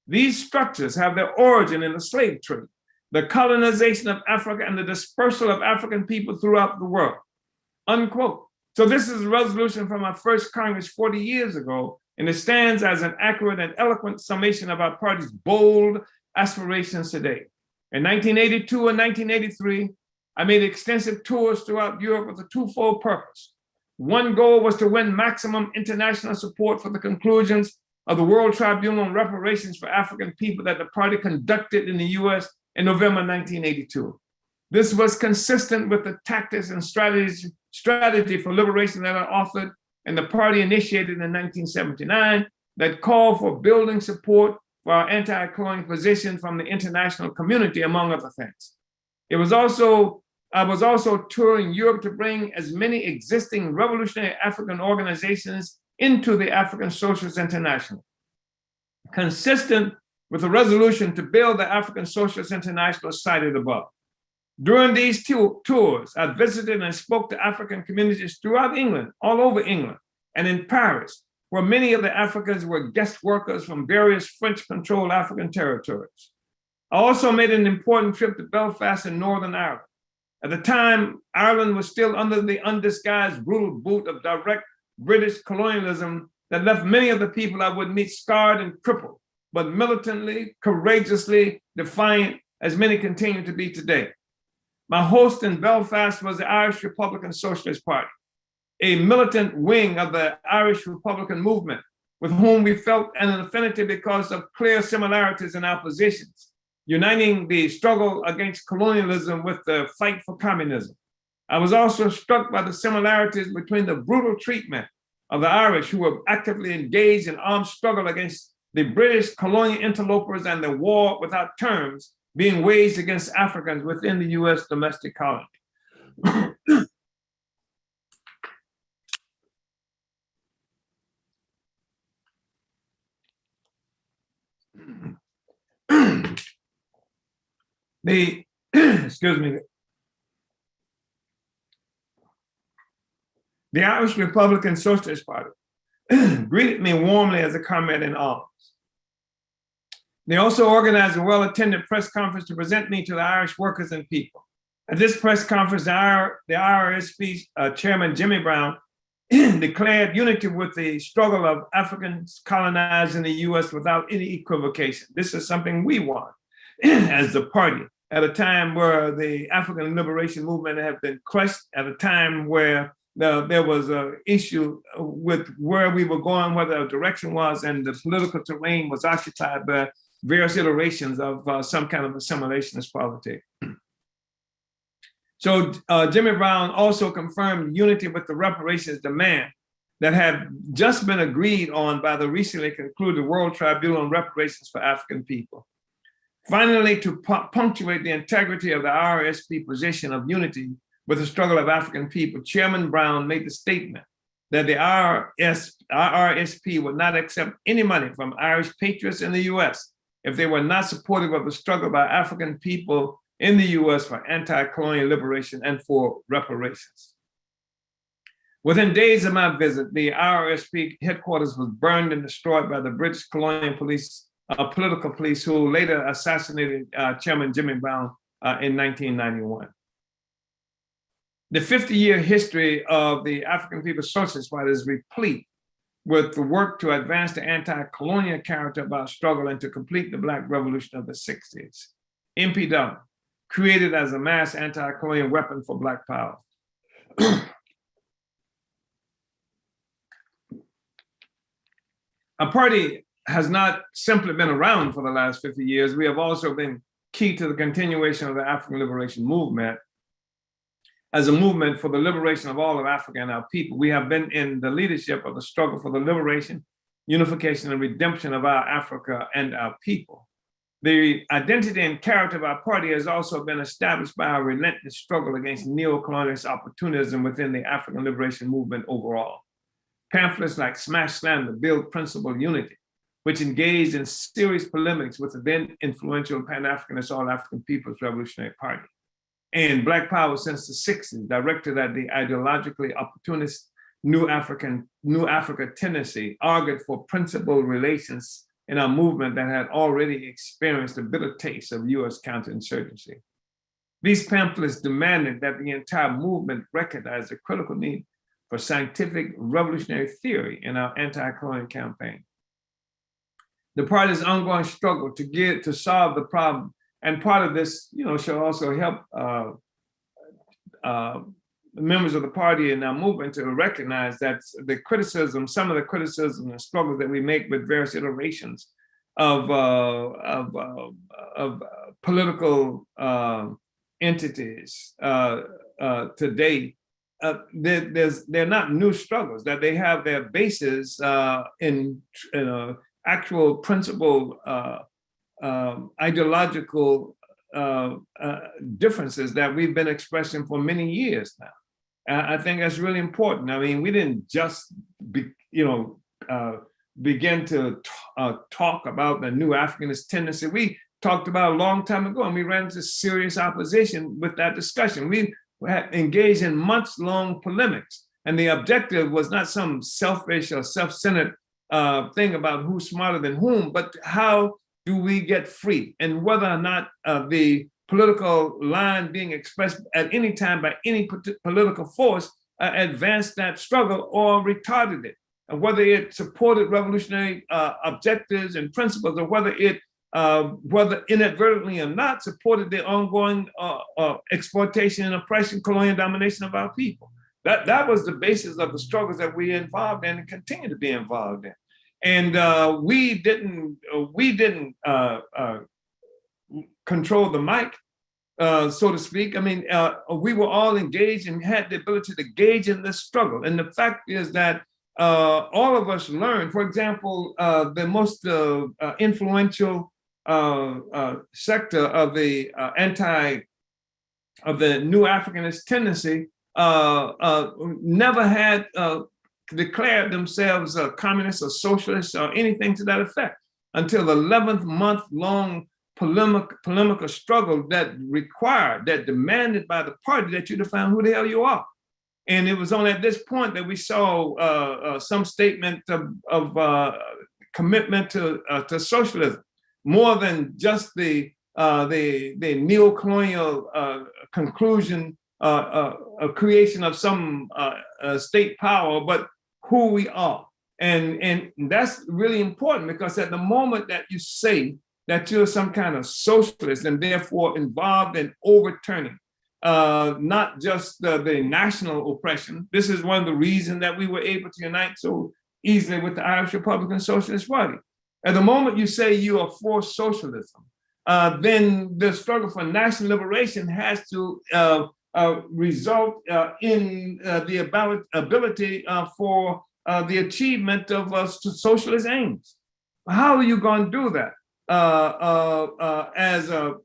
These structures have their origin in the slave trade, the colonization of Africa, and the dispersal of African people throughout the world, unquote. So this is a resolution from our first Congress 40 years ago, and it stands as an accurate and eloquent summation of our party's bold aspirations today. In 1982 and 1983, I made extensive tours throughout Europe with a twofold purpose. One goal was to win maximum international support for the conclusions of the World Tribunal on Reparations for African People that the party conducted in the US in November 1982. This was consistent with the tactics and strategy for liberation that I authored and the party initiated in 1979 that called for building support for our anti-colonial position from the international community, among other things. I was also touring Europe to bring as many existing revolutionary African organizations into the African Socialist International. Consistent with the resolution to build the African Socialist International cited above. During these tours, I visited and spoke to African communities throughout England, all over England, and in Paris, where many of the Africans were guest workers from various French-controlled African territories. I also made an important trip to Belfast in Northern Ireland. At the time, Ireland was still under the undisguised brutal boot of direct British colonialism that left many of the people I would meet scarred and crippled, but militantly, courageously defiant, as many continue to be today. My host in Belfast was the Irish Republican Socialist Party, a militant wing of the Irish Republican movement, with whom we felt an affinity because of clear similarities in our positions, uniting the struggle against colonialism with the fight for communism. I was also struck by the similarities between the brutal treatment of the Irish who were actively engaged in armed struggle against the British colonial interlopers and the war without terms being waged against Africans within the US domestic colony. Excuse me. The Irish Republican Socialist Party greeted me warmly as a comrade in arms. They also organized a well-attended press conference to present me to the Irish workers and people. At this press conference, the IRSP chairman, Jimmy Brown, declared unity with the struggle of Africans colonized in the US without any equivocation. This is something we want as the party at a time where the African liberation movement had been crushed, at a time where there was an issue with where we were going, where the direction was, and the political terrain was occupied by various iterations of some kind of assimilationist politics. So Jimmy Brown also confirmed unity with the reparations demand that had just been agreed on by the recently concluded World Tribunal on Reparations for African People. Finally, to punctuate the integrity of the RSP position of unity with the struggle of African people, Chairman Brown made the statement that the RSP would not accept any money from Irish patriots in the US if they were not supportive of the struggle by African people in the US for anti-colonial liberation and for reparations. Within days of my visit, the RSP headquarters was burned and destroyed by the British colonial police, political police, who later assassinated Chairman Jimmy Brown in 1991. The 50-year history of the African People's Socialist Party is replete with the work to advance the anti-colonial character of our struggle and to complete the Black Revolution of the 60s. MPW, created as a mass anti-colonial weapon for Black power. Our party has not simply been around for the last 50 years. We have also been key to the continuation of the African liberation movement as a movement for the liberation of all of Africa and our people. We have been in the leadership of the struggle for the liberation, unification, and redemption of our Africa and our people. The identity and character of our party has also been established by our relentless struggle against neo-colonialist opportunism within the African liberation movement overall. Pamphlets like Smash Slam, the Build Principle Unity, which engaged in serious polemics with the then influential Pan-Africanist All-African People's Revolutionary Party. And Black Power since the 60s, directed at the ideologically opportunist New Africa tendency, argued for principled relations in our movement that had already experienced a bitter taste of US counterinsurgency. These pamphlets demanded that the entire movement recognize the critical need for scientific revolutionary theory in our anti-colonial campaign. The party's ongoing struggle to solve the problem, and part of this, shall also help members of the party and our movement to recognize that some of the criticism and struggles that we make with various iterations of political entities today, they're not new struggles, that they have their basis in actual principle ideological differences that we've been expressing for many years now. I think that's really important. I mean, we didn't just begin to talk about the new Africanist tendency. We talked about a long time ago, and we ran into serious opposition with that discussion. We engaged in months-long polemics, and the objective was not some selfish or self-centered thing about who's smarter than whom, but how do we get free, and whether or not the political line being expressed at any time by any political force advanced that struggle or retarded it, and whether it supported revolutionary objectives and principles, or whether it, whether inadvertently or not, supported the ongoing exploitation and oppression, colonial domination of our people. That was the basis of the struggles that we involved in and continue to be involved in. And we didn't control the mic, so to speak. I mean, we were all engaged and had the ability to engage in this struggle. And the fact is that all of us learned, for example, the most influential sector of the new Africanist tendency never had declared themselves communists or socialists or anything to that effect until the 11th month-long polemical struggle that demanded by the party that you define who the hell you are. And it was only at this point that we saw some statement of commitment to socialism, more than just the neo-colonial conclusion, a creation of some state power, but who we are. And that's really important, because at the moment that you say that you're some kind of socialist and therefore involved in overturning not just the national oppression. This is one of the reasons that we were able to unite so easily with the Irish Republican Socialist Party. At the moment you say you are for socialism, then the struggle for national liberation has to result in the ability for the achievement of socialist aims. How are you going to do that as an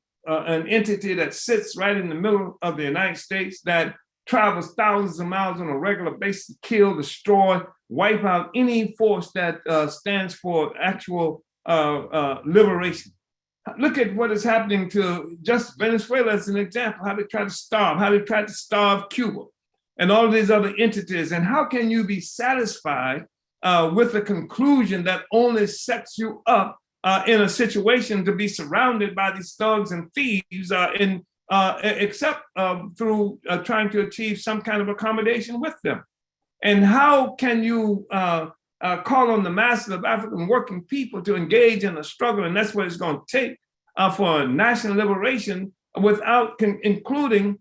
entity that sits right in the middle of the United States, that travels thousands of miles on a regular basis to kill, destroy, wipe out any force that stands for actual liberation? Look at what is happening to just Venezuela as an example, how they try to starve Cuba and all of these other entities. And how can you be satisfied with the conclusion that only sets you up in a situation to be surrounded by these thugs and thieves except through trying to achieve some kind of accommodation with them? And how can you call on the masses of African working people to engage in a struggle, and that's what it's going to take for national liberation, without including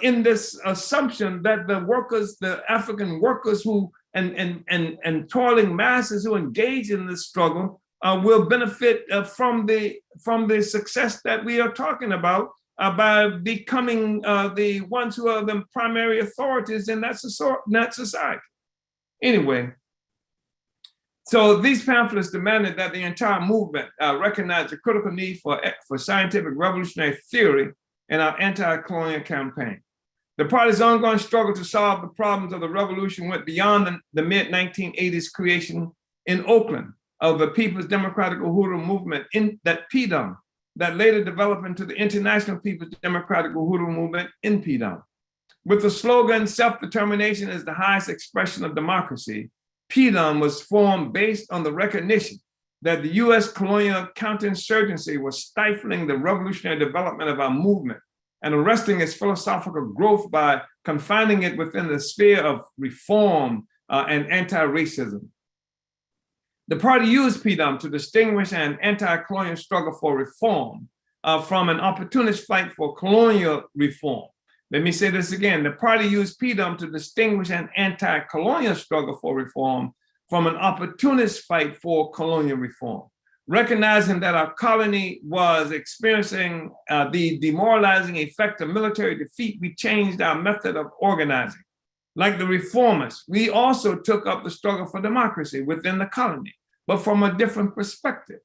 in this assumption that the African workers who and toiling masses who engage in this struggle will benefit from the success that we are talking about by becoming the ones who are the primary authorities in that society. Anyway, so these pamphlets demanded that the entire movement recognize the critical need for scientific revolutionary theory in our anti-colonial campaign. The party's ongoing struggle to solve the problems of the revolution went beyond the mid-1980s creation in Oakland of the People's Democratic Uhuru Movement that PDUM, that later developed into the International People's Democratic Uhuru Movement in PDUM. With the slogan, self-determination is the highest expression of democracy, PDUM was formed based on the recognition that the US colonial counterinsurgency was stifling the revolutionary development of our movement and arresting its philosophical growth by confining it within the sphere of reform and anti-racism. The party used PDUM to distinguish an anti-colonial struggle for reform from an opportunist fight for colonial reform. Let me say this again. The party used PDUM to distinguish an anti-colonial struggle for reform from an opportunist fight for colonial reform. Recognizing that our colony was experiencing the demoralizing effect of military defeat, we changed our method of organizing. Like the reformers, we also took up the struggle for democracy within the colony, but from a different perspective,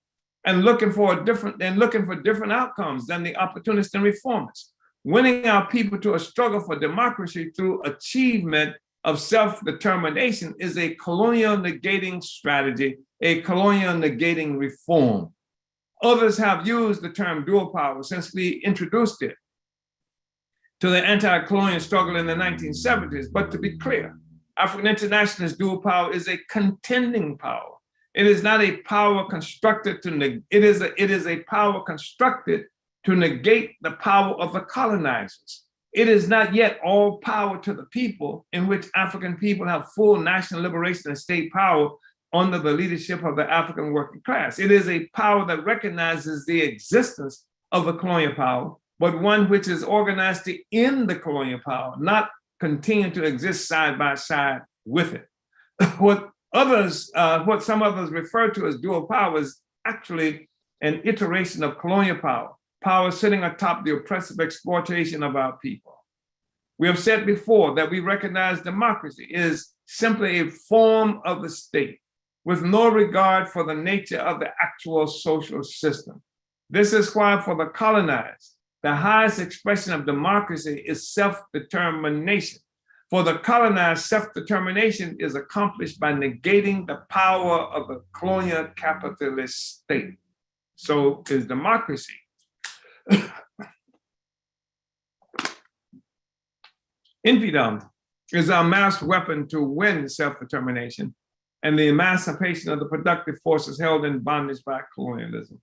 and looking for different outcomes than the opportunists and reformers. Winning our people to a struggle for democracy through achievement of self-determination is a colonial negating strategy, a colonial negating reform. Others have used the term dual power since we introduced it to the anti-colonial struggle in the 1970s. But to be clear, African internationalist dual power is a contending power. It is not a power constructed to it is a power constructed to negate the power of the colonizers. It is not yet all power to the people, in which African people have full national liberation and state power under the leadership of the African working class. It is a power that recognizes the existence of the colonial power, but one which is organized to end the colonial power, not continue to exist side by side with it. What some others refer to as dual power is actually an iteration of colonial power, power sitting atop the oppressive exploitation of our people. We have said before that we recognize democracy is simply a form of the state with no regard for the nature of the actual social system. This is why for the colonized, the highest expression of democracy is self-determination. For the colonized, self-determination is accomplished by negating the power of the colonial capitalist state. So is democracy. NPDUM is our mass weapon to win self-determination and the emancipation of the productive forces held in bondage by colonialism.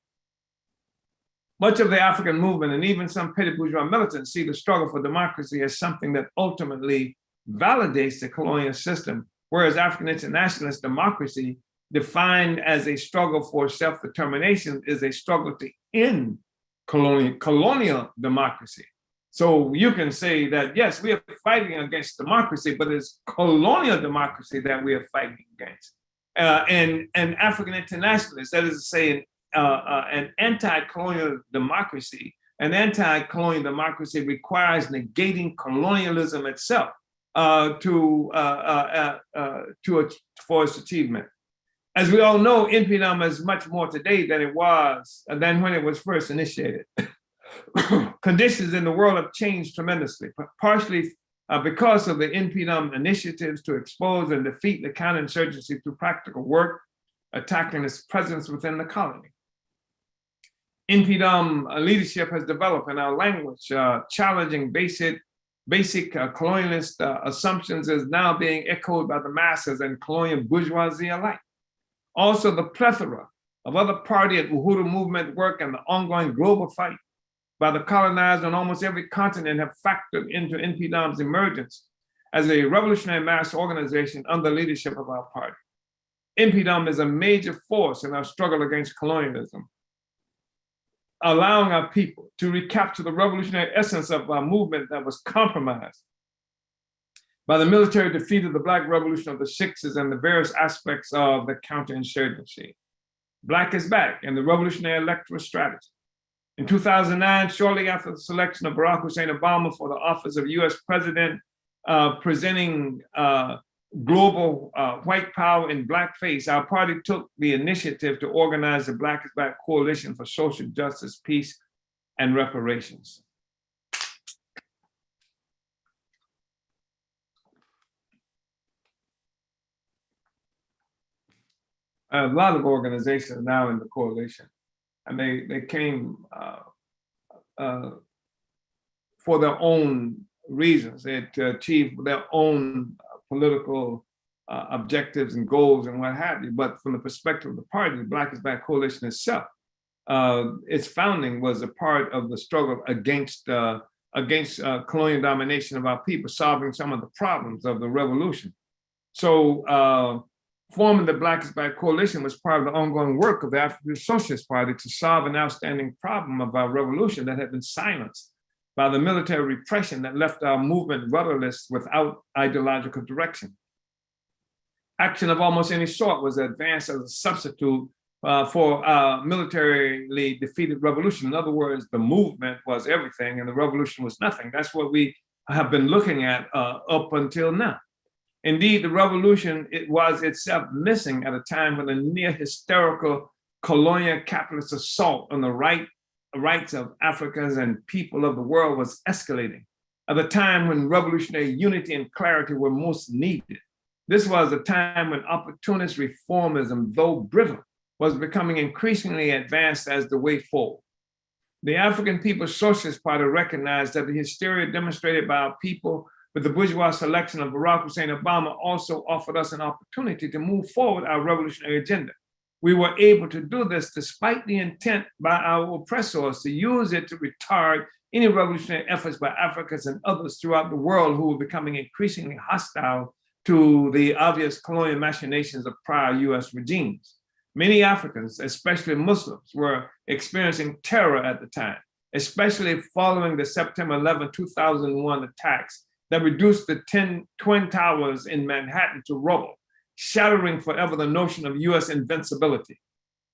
Much of the African movement and even some petty bourgeois militants see the struggle for democracy as something that ultimately validates the colonial system, whereas African internationalist democracy, defined as a struggle for self-determination, is a struggle to end colonial democracy. So you can say that, yes, we are fighting against democracy, but it's colonial democracy that we are fighting against. And African internationalists, that is to say, an anti-colonial democracy, an anti-colonial democracy requires negating colonialism itself for its achievement. As we all know, NPDUM is much more today than when it was first initiated. Conditions in the world have changed tremendously, partially because of the NPDUM initiatives to expose and defeat the counterinsurgency through practical work, attacking its presence within the colony. NPDUM leadership has developed in our language, challenging basic colonialist assumptions is now being echoed by the masses and colonial bourgeoisie alike. Also, the plethora of other party and Uhuru movement work and the ongoing global fight by the colonized on almost every continent have factored into NPDUM's emergence as a revolutionary mass organization under leadership of our party. NPDUM is a major force in our struggle against colonialism, allowing our people to recapture the revolutionary essence of our movement that was compromised by the military defeat of the Black Revolution of the Sixties and the various aspects of the counterinsurgency. Black is back and the revolutionary electoral strategy. In 2009, shortly after the selection of Barack Hussein Obama for the office of US President, presenting global white power in blackface, our party took the initiative to organize the Black is Back Coalition for Social Justice, Peace, and Reparations. A lot of organizations now in the coalition, and they came for their own reasons, to achieve their own political objectives and goals and what have you. But from the perspective of the party, the Black is Back Coalition itself, its founding was a part of the struggle against colonial domination of our people, solving some of the problems of the revolution. So forming the Black is Back Coalition was part of the ongoing work of the African Socialist Party to solve an outstanding problem of our revolution that had been silenced by the military repression that left our movement rudderless without ideological direction. Action of almost any sort was advanced as a substitute for militarily defeated revolution. In other words, the movement was everything and the revolution was nothing. That's what we have been looking at up until now. Indeed, the revolution, it was itself missing at a time when the near hysterical colonial capitalist assault on the rights of Africans and people of the world was escalating, at a time when revolutionary unity and clarity were most needed. This was a time when opportunist reformism, though brittle, was becoming increasingly advanced as the way forward. The African People's Socialist Party recognized that the hysteria demonstrated by our people with the bourgeois selection of Barack Hussein Obama also offered us an opportunity to move forward our revolutionary agenda. We were able to do this despite the intent by our oppressors to use it to retard any revolutionary efforts by Africans and others throughout the world who were becoming increasingly hostile to the obvious colonial machinations of prior US regimes. Many Africans, especially Muslims, were experiencing terror at the time, especially following the September 11, 2001 attacks that reduced the Twin Towers in Manhattan to rubble, shattering forever the notion of US invincibility.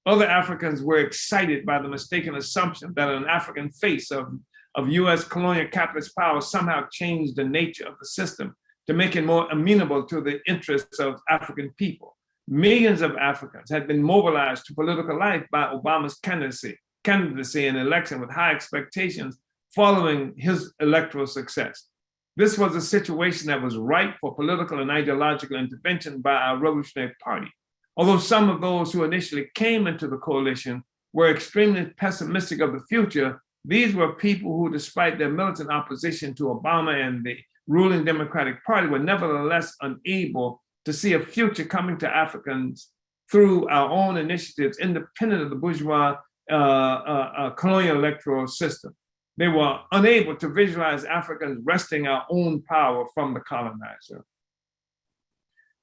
Other Africans were excited by the mistaken assumption that an African face of US colonial capitalist power somehow changed the nature of the system to make it more amenable to the interests of African people. Millions of Africans had been mobilized to political life by Obama's candidacy and election with high expectations following his electoral success. This was a situation that was ripe for political and ideological intervention by our Revolutionary Party. Although some of those who initially came into the coalition were extremely pessimistic of the future, these were people who, despite their militant opposition to Obama and the ruling Democratic Party, were nevertheless unable to see a future coming to Africans through our own initiatives, independent of the bourgeois colonial electoral system. They were unable to visualize Africans wresting our own power from the colonizer.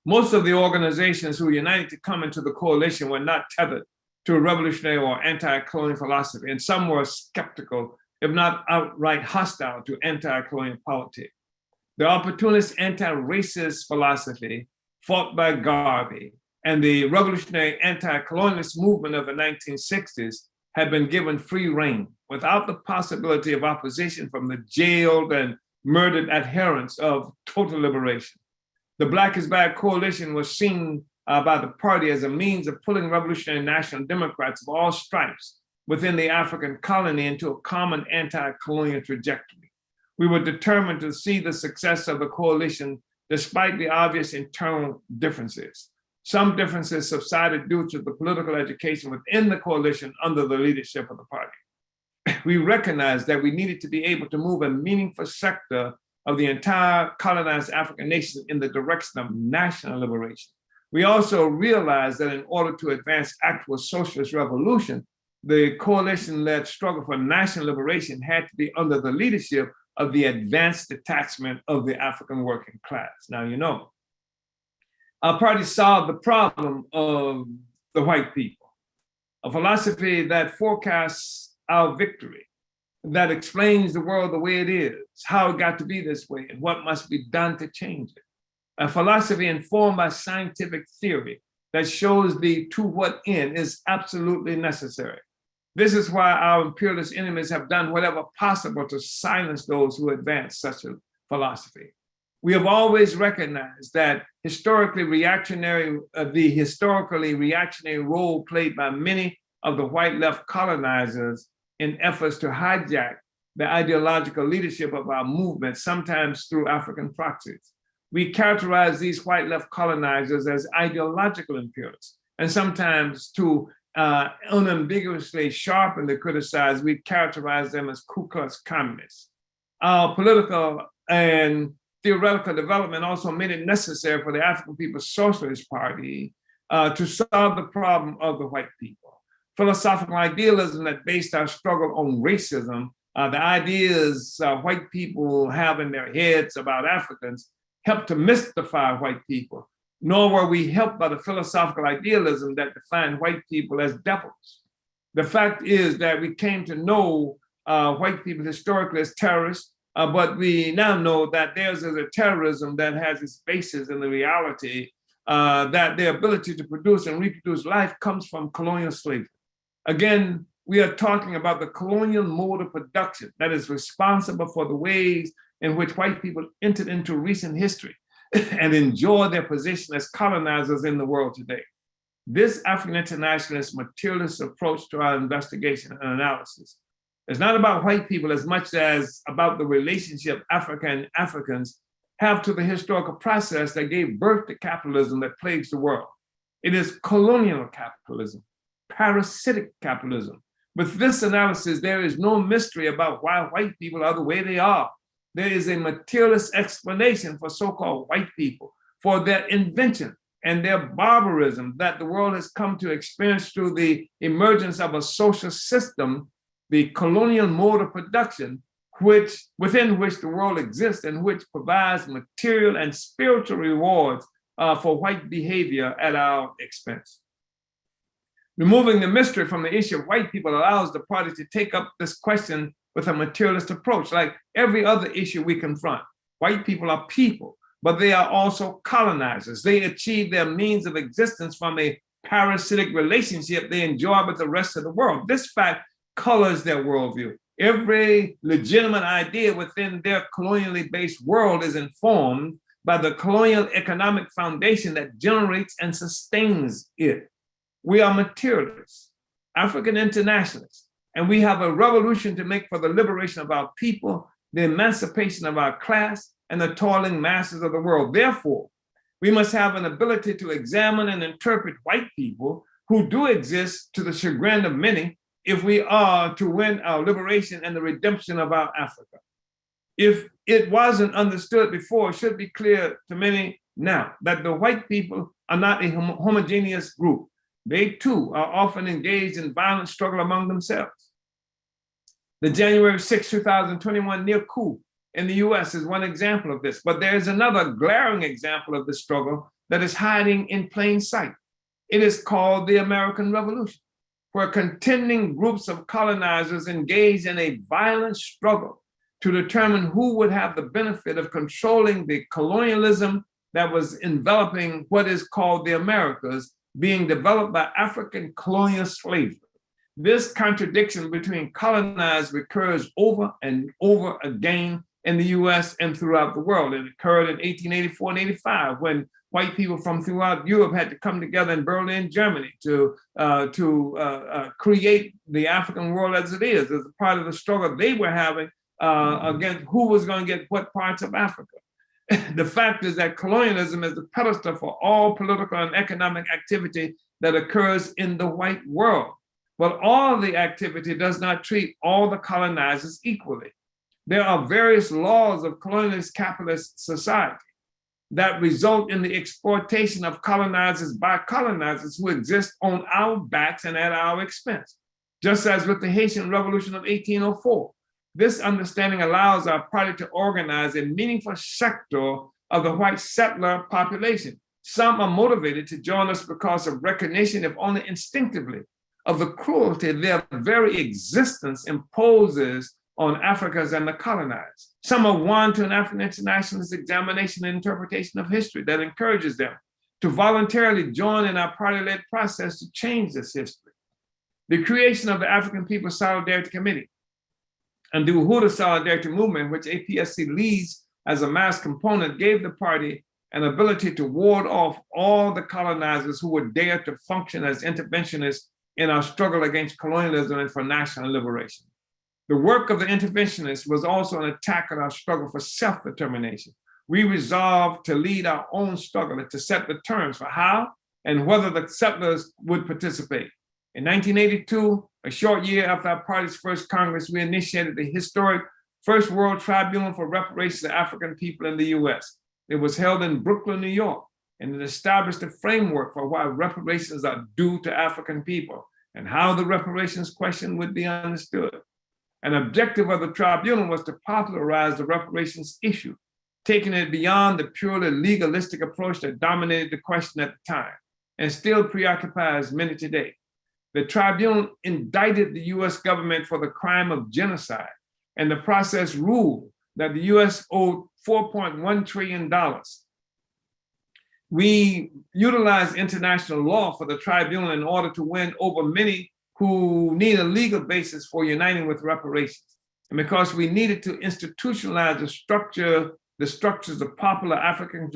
Most of the organizations who united to come into the coalition were not tethered to a revolutionary or anti-colonial philosophy, and some were skeptical, if not outright hostile to anti-colonial politics. The opportunist anti-racist philosophy fought by Garvey and the revolutionary anti-colonialist movement of the 1960s had been given free rein without the possibility of opposition from the jailed and murdered adherents of total liberation. The Black is Back Coalition was seen by the party as a means of pulling revolutionary national Democrats of all stripes within the African colony into a common anti-colonial trajectory. We were determined to see the success of the coalition despite the obvious internal differences. Some differences subsided due to the political education within the coalition under the leadership of the party. We recognized that we needed to be able to move a meaningful sector of the entire colonized African nation in the direction of national liberation. We also realized that in order to advance actual socialist revolution, the coalition-led struggle for national liberation had to be under the leadership of the advanced detachment of the African working class. Now, you know, our party solved the problem of the white people, a philosophy that forecasts our victory that explains the world the way it is, how it got to be this way, and what must be done to change it. A philosophy informed by scientific theory that shows the to what end is absolutely necessary. This is why our imperialist enemies have done whatever possible to silence those who advance such a philosophy. We have always recognized that the historically reactionary role played by many of the white left colonizers in efforts to hijack the ideological leadership of our movement, sometimes through African proxies. We characterize these white left colonizers as ideological imperialists, and sometimes to unambiguously sharpen the criticize, we characterize them as Ku Klux communists. Our political and theoretical development also made it necessary for the African People's Socialist Party to solve the problem of the white people. Philosophical idealism that based our struggle on racism, the ideas white people have in their heads about Africans, helped to mystify white people, nor were we helped by the philosophical idealism that defined white people as devils. The fact is that we came to know white people historically as terrorists, but we now know that theirs is a terrorism that has its basis in the reality that their ability to produce and reproduce life comes from colonial slavery. Again, we are talking about the colonial mode of production that is responsible for the ways in which white people entered into recent history and enjoy their position as colonizers in the world today. This African internationalist materialist approach to our investigation and analysis is not about white people as much as about the relationship Africa and Africans have to the historical process that gave birth to capitalism that plagues the world. It is colonial capitalism, parasitic capitalism. With this analysis, there is no mystery about why white people are the way they are. There is a materialist explanation for so-called white people, for their invention and their barbarism that the world has come to experience through the emergence of a social system, the colonial mode of production, within which the world exists and which provides material and spiritual rewards for white behavior at our expense. Removing the mystery from the issue of white people allows the party to take up this question with a materialist approach, like every other issue we confront. White people are people, but they are also colonizers. They achieve their means of existence from a parasitic relationship they enjoy with the rest of the world. This fact colors their worldview. Every legitimate idea within their colonially based world is informed by the colonial economic foundation that generates and sustains it. We are materialists, African internationalists, and we have a revolution to make for the liberation of our people, the emancipation of our class, and the toiling masses of the world. Therefore, we must have an ability to examine and interpret white people who do exist to the chagrin of many if we are to win our liberation and the redemption of our Africa. If it wasn't understood before, it should be clear to many now that the white people are not a homogeneous group. They too are often engaged in violent struggle among themselves. The January 6, 2021 near coup in the US is one example of this, but there is another glaring example of the struggle that is hiding in plain sight. It is called the American Revolution, where contending groups of colonizers engaged in a violent struggle to determine who would have the benefit of controlling the colonialism that was enveloping what is called the Americas, being developed by African colonial slavery. This contradiction between colonized recurs over and over again in the US and throughout the world. It occurred in 1884 and 85 when white people from throughout Europe had to come together in Berlin, Germany to create the African world as it is, as a part of the struggle they were having against who was going to get what parts of Africa. The fact is that colonialism is the pedestal for all political and economic activity that occurs in the white world. But all the activity does not treat all the colonizers equally. There are various laws of colonialist capitalist society that result in the exploitation of colonizers by colonizers who exist on our backs and at our expense, just as with the Haitian Revolution of 1804. This understanding allows our party to organize a meaningful sector of the white settler population. Some are motivated to join us because of recognition, if only instinctively, of the cruelty their very existence imposes on Africans and the colonized. Some are won to an African internationalist examination and interpretation of history that encourages them to voluntarily join in our party-led process to change this history. The creation of the African People's Solidarity Committee and the Uhuru Solidarity Movement, which APSC leads as a mass component, gave the party an ability to ward off all the colonizers who would dare to function as interventionists in our struggle against colonialism and for national liberation. The work of the interventionists was also an attack on our struggle for self-determination. We resolved to lead our own struggle and to set the terms for how and whether the settlers would participate. In 1982, a short year after our party's first Congress, we initiated the historic First World Tribunal for Reparations of African People in the US. It was held in Brooklyn, New York, and it established a framework for why reparations are due to African people and how the reparations question would be understood. An objective of the tribunal was to popularize the reparations issue, taking it beyond the purely legalistic approach that dominated the question at the time and still preoccupies many today. The tribunal indicted the US government for the crime of genocide, and the process ruled that the US owed $4.1 trillion. We utilized international law for the tribunal in order to win over many who need a legal basis for uniting with reparations. And because we needed to institutionalize the structures of popular African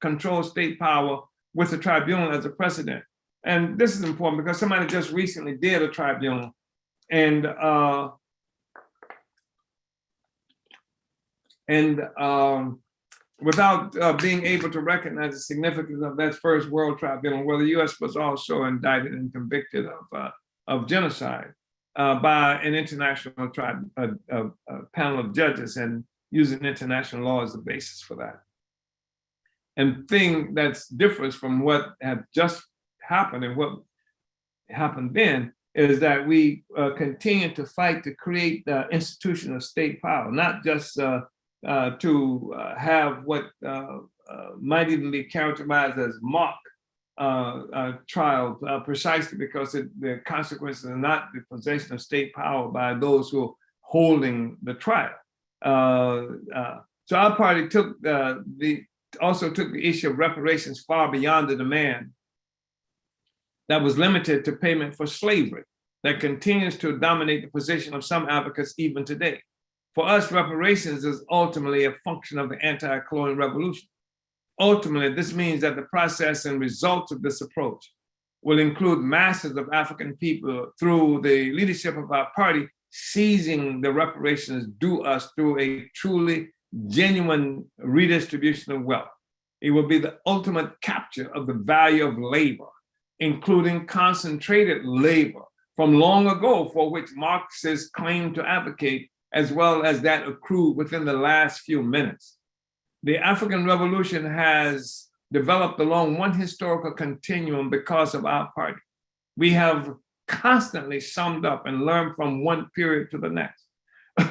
controlled state power with the tribunal as a precedent. And this is important because somebody just recently did a tribunal, and without being able to recognize the significance of that First World Tribunal, where the US was also indicted and convicted of genocide by an international panel of judges, and using international law as the basis for that. And thing that's different from what had just happened and what happened then is that we continue to fight to create the institution of state power, not just to have what might even be characterized as mock trials, precisely because the consequences are not the possession of state power by those who are holding the trial. So our party also took the issue of reparations far beyond the demand that was limited to payment for slavery that continues to dominate the position of some advocates even today. For us, reparations is ultimately a function of the anti-colonial revolution. Ultimately, this means that the process and results of this approach will include masses of African people through the leadership of our party seizing the reparations due us through a truly genuine redistribution of wealth. It will be the ultimate capture of the value of labor, including concentrated labor from long ago, for which Marxists claim to advocate, as well as that accrued within the last few minutes. The African Revolution has developed along one historical continuum because of our party. We have constantly summed up and learned from one period to the next.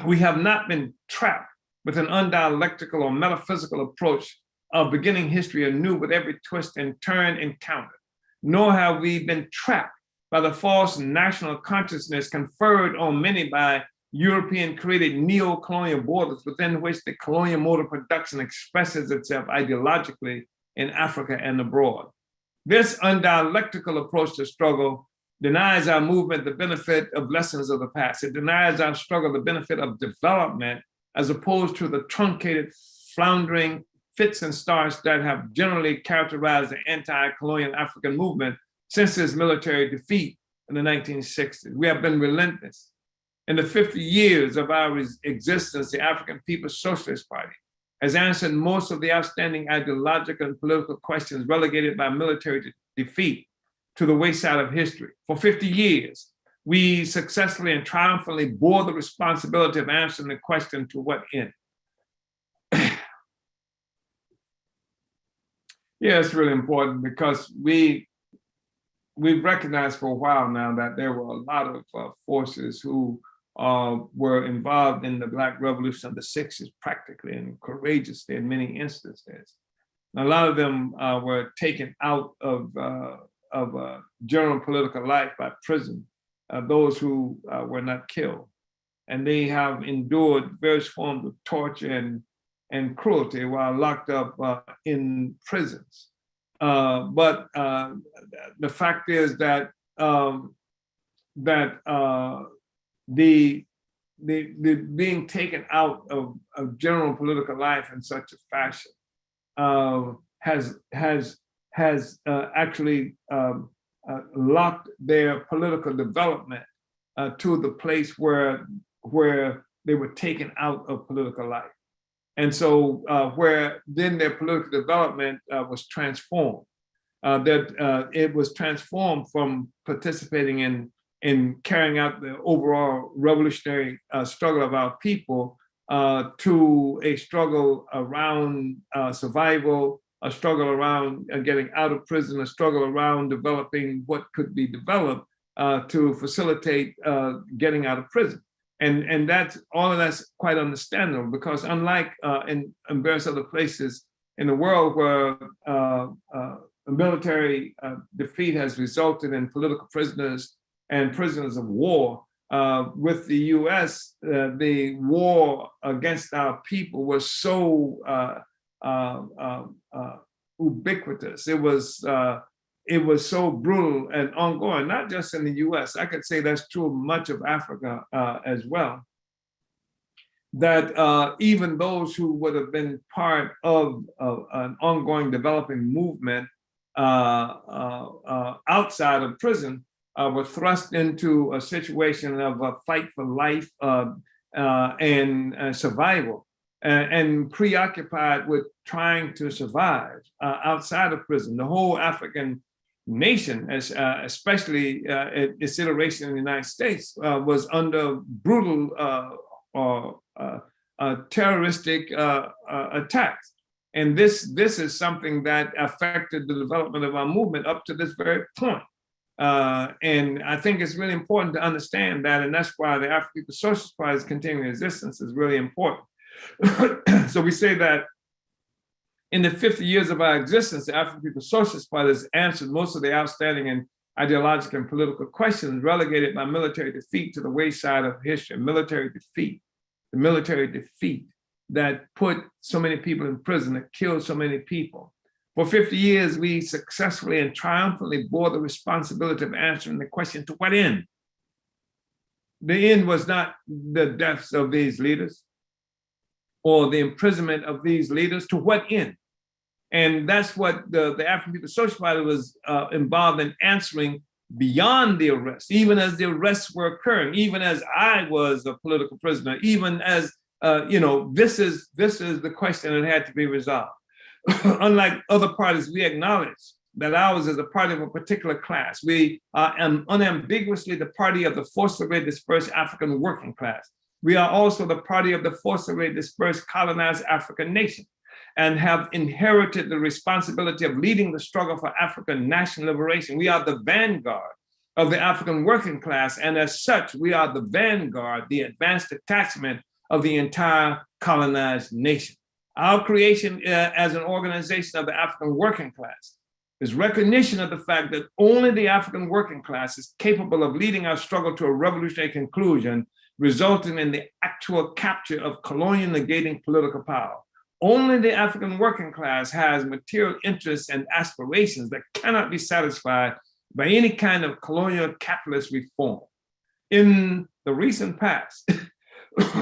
We have not been trapped with an undialectical or metaphysical approach of beginning history anew with every twist and turn encountered, nor have we been trapped by the false national consciousness conferred on many by European-created neo-colonial borders within which the colonial mode of production expresses itself ideologically in Africa and abroad. This undialectical approach to struggle denies our movement the benefit of lessons of the past. It denies our struggle the benefit of development, as opposed to the truncated, floundering fits and starts that have generally characterized the anti-colonial African movement since its military defeat in the 1960s. We have been relentless. In the 50 years of our existence, the African People's Socialist Party has answered most of the outstanding ideological and political questions relegated by military defeat to the wayside of history. For 50 years, we successfully and triumphantly bore the responsibility of answering the question, to what end? Yeah, it's really important because we've recognized for a while now that there were a lot of forces who were involved in the Black Revolution of the 60s practically and courageously in many instances. And a lot of them were taken out of general political life by prison, those who were not killed. and they have endured various forms of torture and cruelty while locked up in prisons. But the fact is that the being taken out of general political life in such a fashion has actually locked their political development to the place where they were taken out of political life. And so where then their political development was transformed, it was transformed from participating in carrying out the overall revolutionary struggle of our people to a struggle around survival, a struggle around getting out of prison, a struggle around developing what could be developed to facilitate getting out of prison. And that's all of that's quite understandable, because unlike in various other places in the world where military defeat has resulted in political prisoners and prisoners of war, with the US, the war against our people was so ubiquitous. It was so brutal and ongoing, not just in the US. I could say that's true of much of Africa as well. That even those who would have been part of an ongoing developing movement outside of prison were thrust into a situation of a fight for life and survival, and preoccupied with trying to survive outside of prison. The whole African nation, especially its iteration in the United States, was under brutal terroristic attacks. And this is something that affected the development of our movement up to this very point. And I think it's really important to understand that, and that's why the African People's Socialist Party's continuing existence is really important. So we say that in the 50 years of our existence, the African People's Socialist Party has answered most of the outstanding and ideological and political questions relegated by military defeat to the wayside of history. Military defeat, the military defeat that put so many people in prison, that killed so many people. For 50 years, we successfully and triumphantly bore the responsibility of answering the question, to what end? The end was not the deaths of these leaders or the imprisonment of these leaders. To what end? And that's what the African People's Socialist Party was involved in answering beyond the arrest, even as the arrests were occurring, even as I was a political prisoner, even as, this is the question that had to be resolved. Unlike other parties, we acknowledge that ours is a party of a particular class. We are unambiguously the party of the forcibly dispersed African working class. We are also the party of the forcibly dispersed colonized African nation, and have inherited the responsibility of leading the struggle for African national liberation. We are the vanguard of the African working class, and as such, we are the vanguard, the advanced attachment of the entire colonized nation. Our creation as an organization of the African working class is recognition of the fact that only the African working class is capable of leading our struggle to a revolutionary conclusion, resulting in the actual capture of colonial negating political power. Only the African working class has material interests and aspirations that cannot be satisfied by any kind of colonial capitalist reform. In the recent past,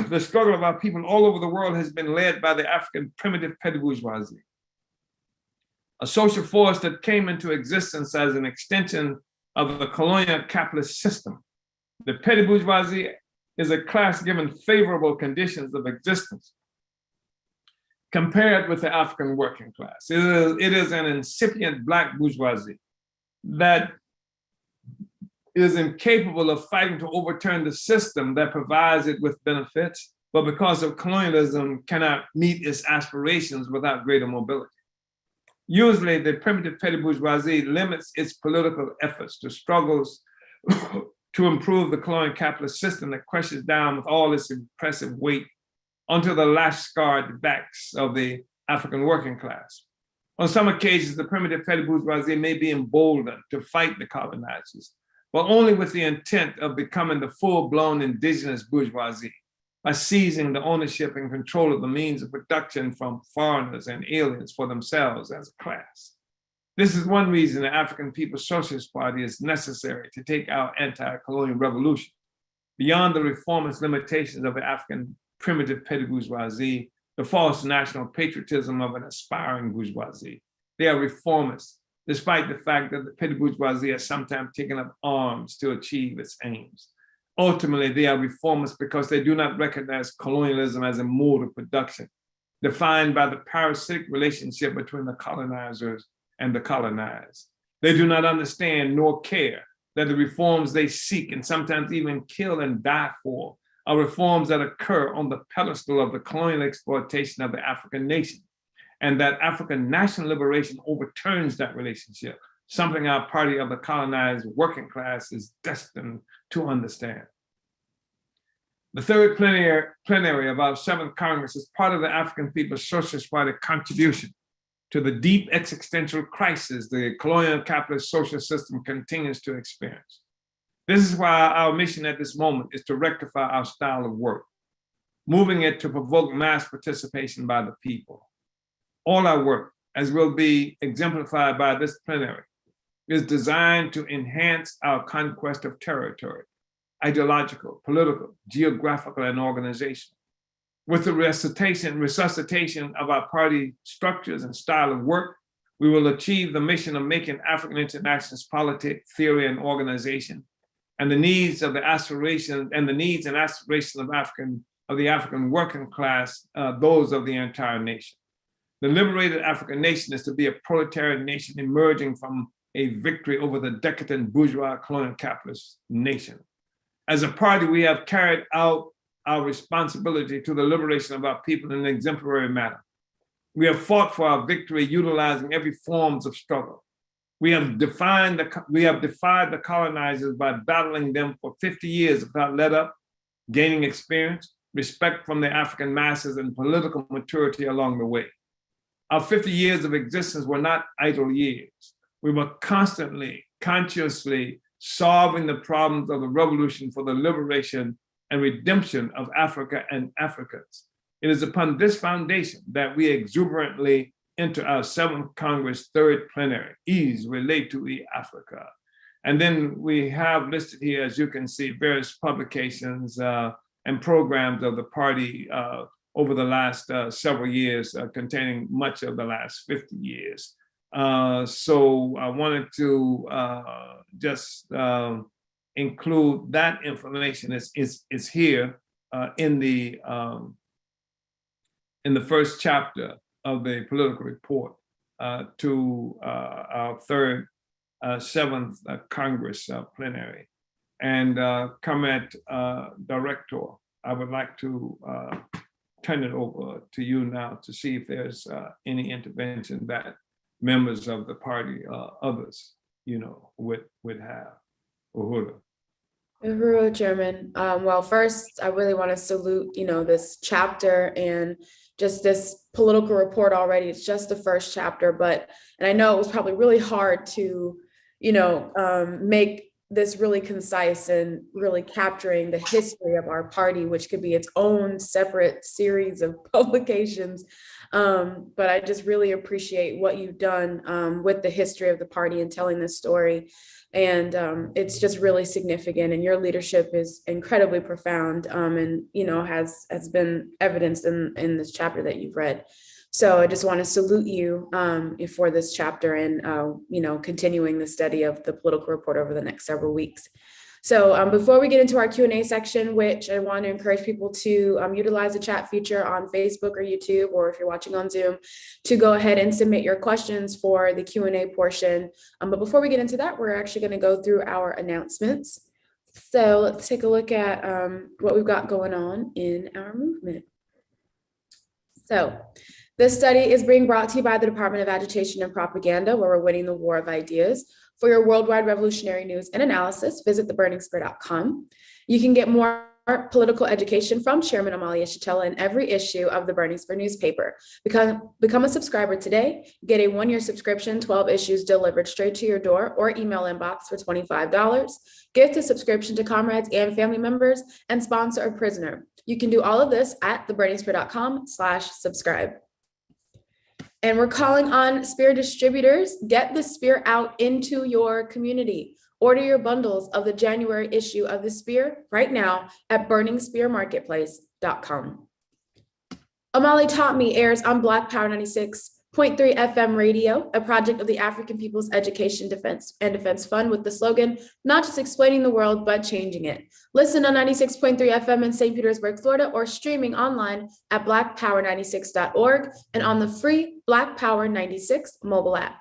the struggle of our people all over the world has been led by the African primitive petty bourgeoisie, a social force that came into existence as an extension of the colonial capitalist system. The petty bourgeoisie is a class given favorable conditions of existence compared with the African working class. It is an incipient Black bourgeoisie that is incapable of fighting to overturn the system that provides it with benefits, but because of colonialism cannot meet its aspirations without greater mobility. Usually, the primitive petty bourgeoisie limits its political efforts to struggles to improve the colonial capitalist system that crushes down with all its impressive weight onto the lash-scarred backs of the African working class. On some occasions, the primitive petty bourgeoisie may be emboldened to fight the colonizers but only with the intent of becoming the full-blown indigenous bourgeoisie by seizing the ownership and control of the means of production from foreigners and aliens for themselves as a class. This is one reason the African People's Socialist Party is necessary to take our anti-colonial revolution beyond the reformist limitations of the African primitive petty bourgeoisie, the false national patriotism of an aspiring bourgeoisie. They are reformists, despite the fact that the petty bourgeoisie has sometimes taken up arms to achieve its aims. Ultimately, they are reformists because they do not recognize colonialism as a mode of production, defined by the parasitic relationship between the colonizers and the colonized. They do not understand nor care that the reforms they seek and sometimes even kill and die for are reforms that occur on the pedestal of the colonial exploitation of the African nation, and that African national liberation overturns that relationship, something our party of the colonized working class is destined to understand. The third plenary of our 7th Congress is part of the African People's Socialist Party contribution to the deep existential crisis the colonial capitalist social system continues to experience. This is why our mission at this moment is to rectify our style of work, moving it to provoke mass participation by the people. All our work, as will be exemplified by this plenary, is designed to enhance our conquest of territory, ideological, political, geographical, and organizational. With the resuscitation of our party structures and style of work, we will achieve the mission of making African internationalist politics, theory, and organization, and the needs and aspirations of the African working class, those of the entire nation. The liberated African nation is to be a proletarian nation emerging from a victory over the decadent bourgeois colonial capitalist nation. As a party, we have carried out our responsibility to the liberation of our people in an exemplary manner. We have fought for our victory utilizing every forms of struggle. We have defied the colonizers by battling them for 50 years without let up, gaining experience, respect from the African masses, and political maturity along the way. Our 50 years of existence were not idle years. We were constantly, consciously solving the problems of the revolution for the liberation and redemption of Africa and Africans. It is upon this foundation that we exuberantly enter our 7th Congress 3rd plenary, Ease Relate to Africa. And then we have listed here, as you can see, various publications and programs of the party over the last several years, containing much of the last 50 years. So I wanted to just include that information. Is here in the first chapter of the political report to our 7th Congress plenary. And comment director, I would like to turn it over to you now to see if there's any intervention that members of the party, others, would have. Uhuru. Uhuru, Chairman. Well, first, I really want to salute, this chapter and just this political report already. It's just the first chapter, and I know it was probably really hard to, make this really concise and really capturing the history of our party, which could be its own separate series of publications. But I just really appreciate what you've done with the history of the party and telling this story. And it's just really significant, and your leadership is incredibly profound, and has been evidenced in this chapter that you've read. So I just want to salute you for this chapter and continuing the study of the political report over the next several weeks. So before we get into our Q&A section, which I want to encourage people to utilize the chat feature on Facebook or YouTube, or if you're watching on Zoom, to go ahead and submit your questions for the Q&A portion. But before we get into that, we're actually going to go through our announcements. So let's take a look at what we've got going on in our movement. So this study is being brought to you by the Department of Agitation and Propaganda, where we're winning the war of ideas. For your worldwide revolutionary news and analysis, visit theburningspear.com. You can get more political education from Chairman Omali Yeshitela in every issue of the Burning Spear newspaper. Become a subscriber today. Get a 1-year subscription, 12 issues delivered straight to your door or email inbox for $25. Gift a subscription to comrades and family members, and sponsor a prisoner. You can do all of this at theburningspear.com/subscribe. And we're calling on Spear distributors. Get the Spear out into your community. Order your bundles of the January issue of the Spear right now at burningspearmarketplace.com. Omali Taught Me airs on Black Power 96.3 FM radio, a project of the African People's Education Defense Fund with the slogan, not just explaining the world, but changing it. Listen on 96.3 FM in St. Petersburg, Florida, or streaming online at blackpower96.org and on the free Black Power 96 mobile app.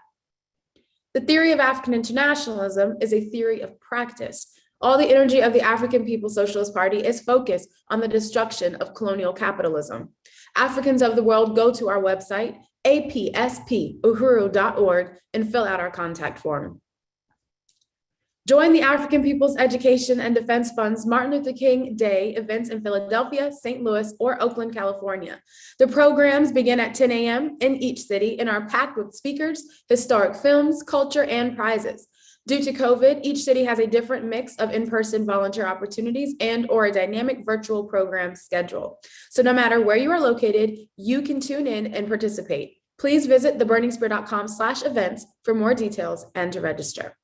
The theory of African internationalism is a theory of practice. All the energy of the African People's Socialist Party is focused on the destruction of colonial capitalism. Africans of the world, go to our website, apspuhuru.org, and fill out our contact form. Join the African People's Education and Defense Fund's Martin Luther King Day events in Philadelphia, St. Louis, or Oakland, California. The programs begin at 10 a.m. in each city and are packed with speakers, historic films, culture, and prizes. Due to COVID, each city has a different mix of in-person volunteer opportunities and/or a dynamic virtual program schedule. So no matter where you are located, you can tune in and participate. Please visit theburningspear.com/events for more details and to register.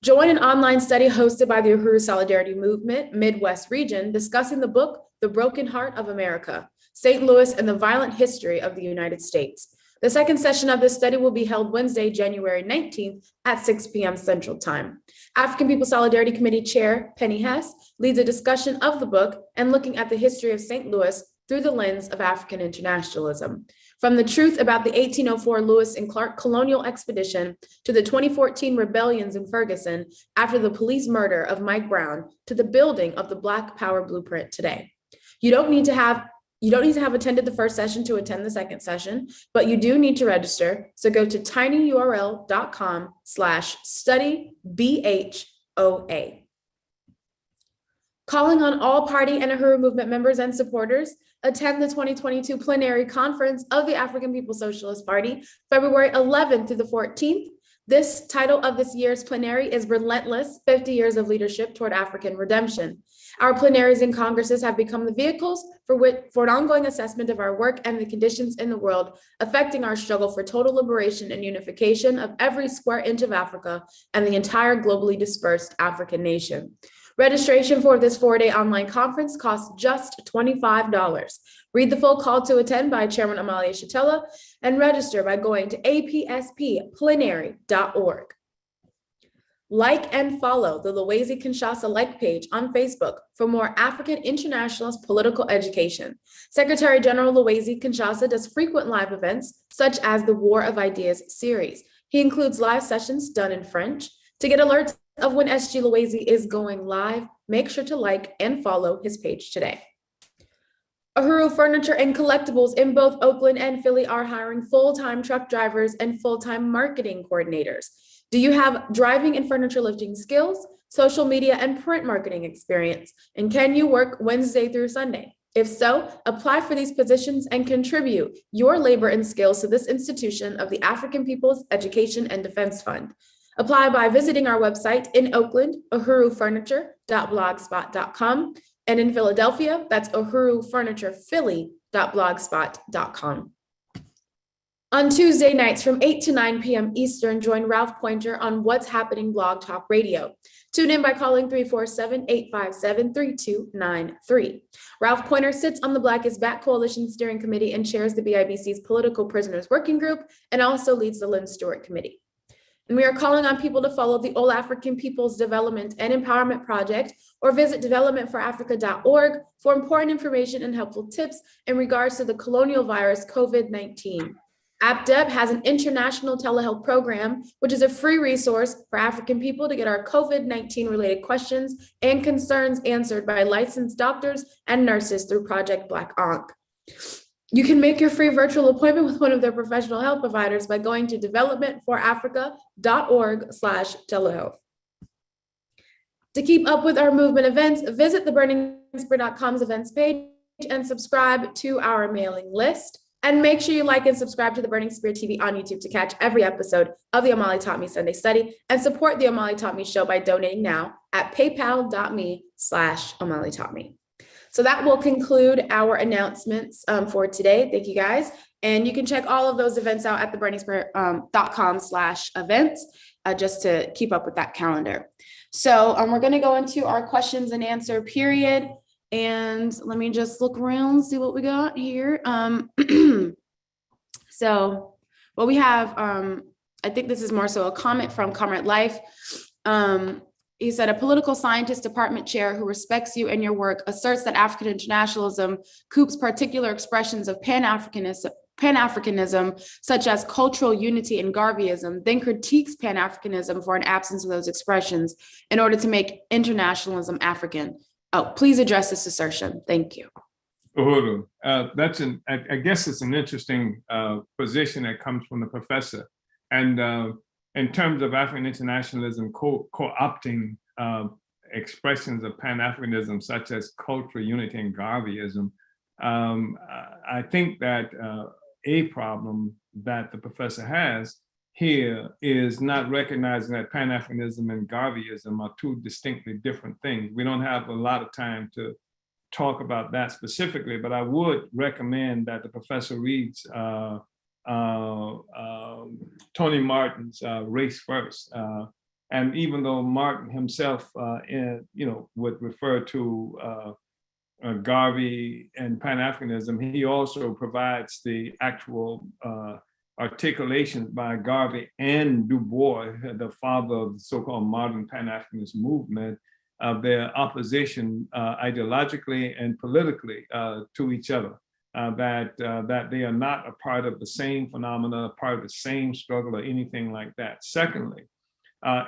Join an online study hosted by the Uhuru Solidarity Movement Midwest region discussing the book, The Broken Heart of America, St. Louis and the Violent History of the United States. The second session of this study will be held Wednesday, January 19th at 6 p.m. Central Time. African People Solidarity Committee Chair Penny Hess leads a discussion of the book and looking at the history of St. Louis through the lens of African internationalism. From the truth about the 1804 Lewis and Clark Colonial Expedition to the 2014 rebellions in Ferguson after the police murder of Mike Brown to the building of the Black Power Blueprint today. You don't need to have attended the first session to attend the second session, but you do need to register. So go to tinyurl.com/studybhoa. Calling on all party and Uhuru movement members and supporters, attend the 2022 Plenary Conference of the African People's Socialist Party, February 11th through the 14th. This title of this year's plenary is Relentless, 50 Years of Leadership Toward African Redemption. Our plenaries and congresses have become the vehicles for an ongoing assessment of our work and the conditions in the world affecting our struggle for total liberation and unification of every square inch of Africa and the entire globally dispersed African nation. Registration for this 4-day online conference costs just $25. Read the full call to attend by Chairman Omali Yeshitela and register by going to apspplenary.org. Like and follow the Luwezi Kinshasa like page on Facebook for more African internationalist political education. Secretary General Luwezi Kinshasa does frequent live events, such as the War of Ideas series. He includes live sessions done in French. To get alerts of when SG Luwezi is going live, make sure to like and follow his page today. Uhuru Furniture and Collectibles in both Oakland and Philly are hiring full-time truck drivers and full-time marketing coordinators. Do you have driving and furniture lifting skills, social media and print marketing experience? And can you work Wednesday through Sunday? If so, apply for these positions and contribute your labor and skills to this institution of the African People's Education and Defense Fund. Apply by visiting our website in Oakland, uhurufurniture.blogspot.com, and in Philadelphia, that's uhurufurniturephilly.blogspot.com. On Tuesday nights from 8 to 9 p.m. Eastern, join Ralph Pointer on What's Happening Blog Talk Radio. Tune in by calling 347-857-3293. Ralph Pointer sits on the Black is Back Coalition Steering Committee and chairs the BIBC's Political Prisoners Working Group and also leads the Lynn Stewart Committee. And we are calling on people to follow the All African People's Development and Empowerment Project or visit developmentforafrica.org for important information and helpful tips in regards to the colonial virus COVID-19. AppDeb has an international telehealth program, which is a free resource for African people to get our COVID-19 related questions and concerns answered by licensed doctors and nurses through Project Black Ankh. You can make your free virtual appointment with one of their professional health providers by going to developmentforafrica.org/telehealth. To keep up with our movement events, visit theburningspear.com's events page and subscribe to our mailing list. And make sure you like and subscribe to the Burning Spear TV on YouTube to catch every episode of the Omali Taught Me Sunday Study, and support the Omali Taught Me show by donating now at paypal.me/Omali Taught Me. So that will conclude our announcements for today. Thank you guys. And you can check all of those events out at theburningspear.com/events just to keep up with that calendar. So we're going to go into our questions and answer period. And let me just look around, see what we got here. So what we have, I think this is more so a comment from Comrade Life. He said, a political scientist department chair who respects you and your work asserts that African internationalism coops particular expressions of Pan-Africanism, such as cultural unity and Garveyism, then critiques Pan-Africanism for an absence of those expressions in order to make internationalism African. Oh, please address this assertion. Thank you. Uhuru, I guess it's an interesting position that comes from the professor. And in terms of African internationalism co-opting expressions of Pan-Africanism, such as cultural unity and Garveyism, I think that a problem that the professor has here is not recognizing that Pan-Africanism and Garveyism are two distinctly different things. We don't have a lot of time to talk about that specifically, but I would recommend that the professor reads Tony Martin's Race First. And even though Martin himself, would refer to Garvey and Pan-Africanism, he also provides the actual articulations by Garvey and Du Bois, the father of the so-called modern Pan-Africanist movement, of their opposition ideologically and politically to each other, that they are not a part of the same phenomena, a part of the same struggle or anything like that. Secondly,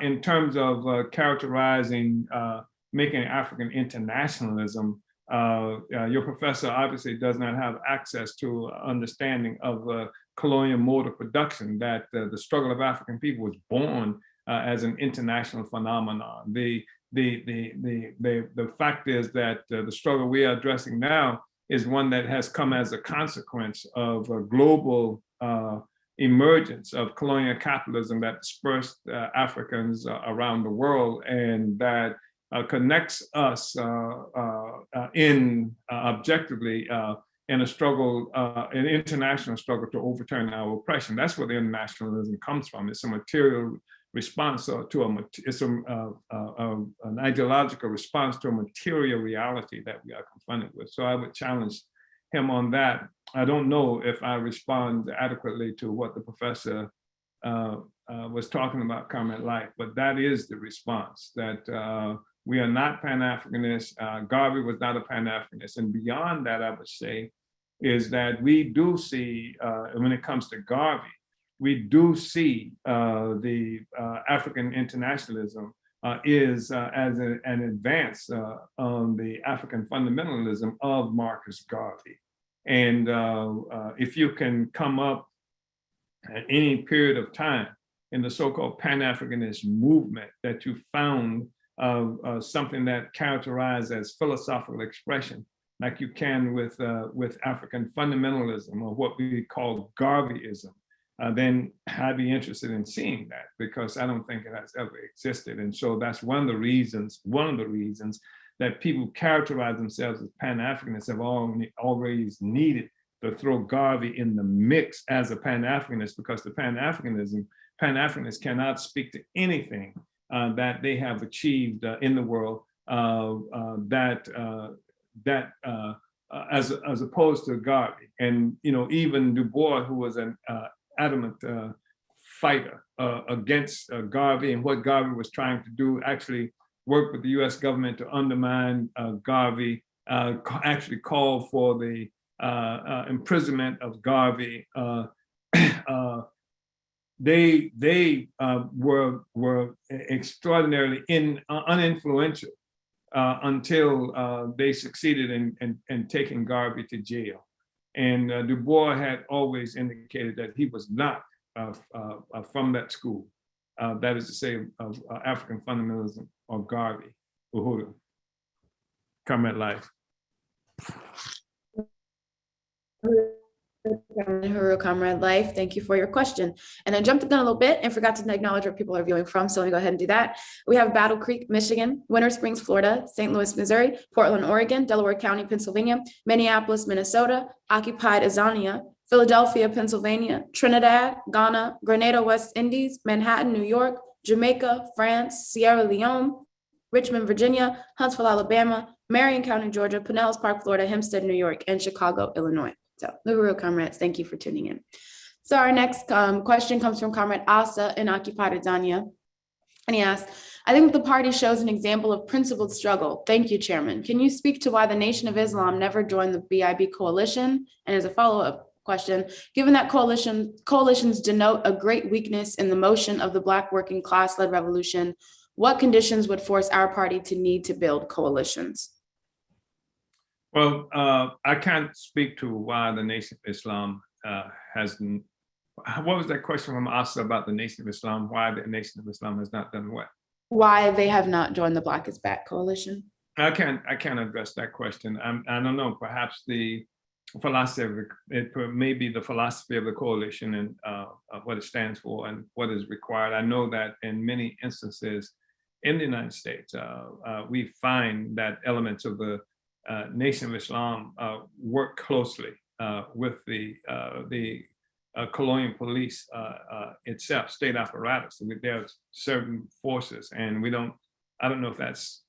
in terms of characterizing, making African internationalism, your professor obviously does not have access to understanding of colonial mode of production, that the struggle of African people was born as an international phenomenon. The fact is that the struggle we are addressing now is one that has come as a consequence of a global emergence of colonial capitalism that dispersed Africans around the world, and that connects us objectively in a struggle, an international struggle to overturn our oppression. That's where the internationalism comes from. It's a material response to an ideological response to a material reality that we are confronted with. So I would challenge him on that. I don't know if I respond adequately to what the professor was talking about, Comrade Life, but that is the response, that we are not Pan-Africanists. Garvey was not a Pan-Africanist. And beyond that, I would say, is that we do see, when it comes to Garvey, we do see the African internationalism is as an advance on the African fundamentalism of Marcus Garvey. And if you can come up at any period of time in the so-called Pan-Africanist movement that you found something that characterized as philosophical expression, like you can with African fundamentalism, or what we call Garveyism, then I'd be interested in seeing that, because I don't think it has ever existed. And so that's one of the reasons that people who characterize themselves as Pan-Africanists have always needed to throw Garvey in the mix as a Pan-Africanist, because the Pan-Africanists cannot speak to anything that they have achieved in the world as opposed to Garvey. And even Du Bois, who was an adamant fighter against Garvey and what Garvey was trying to do, actually worked with the U.S. government to undermine Garvey, actually called for the imprisonment of Garvey. They were extraordinarily uninfluential until they succeeded in taking Garvey to jail. And Du Bois had always indicated that he was not from that school, that is to say, of African fundamentalism or Garvey. Uhuru. Comrade Life. Uhuru, Comrade Life, thank you for your question. And I jumped the gun a little bit and forgot to acknowledge where people are viewing from, so let me go ahead and do that. We have Battle Creek, Michigan, Winter Springs, Florida, St. Louis, Missouri, Portland, Oregon, Delaware County, Pennsylvania, Minneapolis, Minnesota, Occupied Azania, Philadelphia, Pennsylvania, Trinidad, Ghana, Grenada, West Indies, Manhattan, New York, Jamaica, France, Sierra Leone, Richmond, Virginia, Huntsville, Alabama, Marion County, Georgia, Pinellas Park, Florida, Hempstead, New York, and Chicago, Illinois. So, Uhuru, comrades, thank you for tuning in. So our next question comes from Comrade Asa in Occupied Azania. And he asks, I think the party shows an example of principled struggle. Thank you, Chairman. Can you speak to why the Nation of Islam never joined the BIB coalition? And as a follow-up question, given that coalitions denote a great weakness in the motion of the Black working class-led revolution, what conditions would force our party to need to build coalitions? Well, I can't speak to why the Nation of Islam hasn't. What was that question from Asa about the Nation of Islam? Why the Nation of Islam has not done what? Why they have not joined the Black is Back coalition? I can't address that question. I don't know. Perhaps the philosophy of it may be the philosophy of the coalition and what it stands for and what is required. I know that in many instances in the United States, we find that elements of the Nation of Islam work closely with the colonial police itself, state apparatus. There are certain forces, and I don't know if that's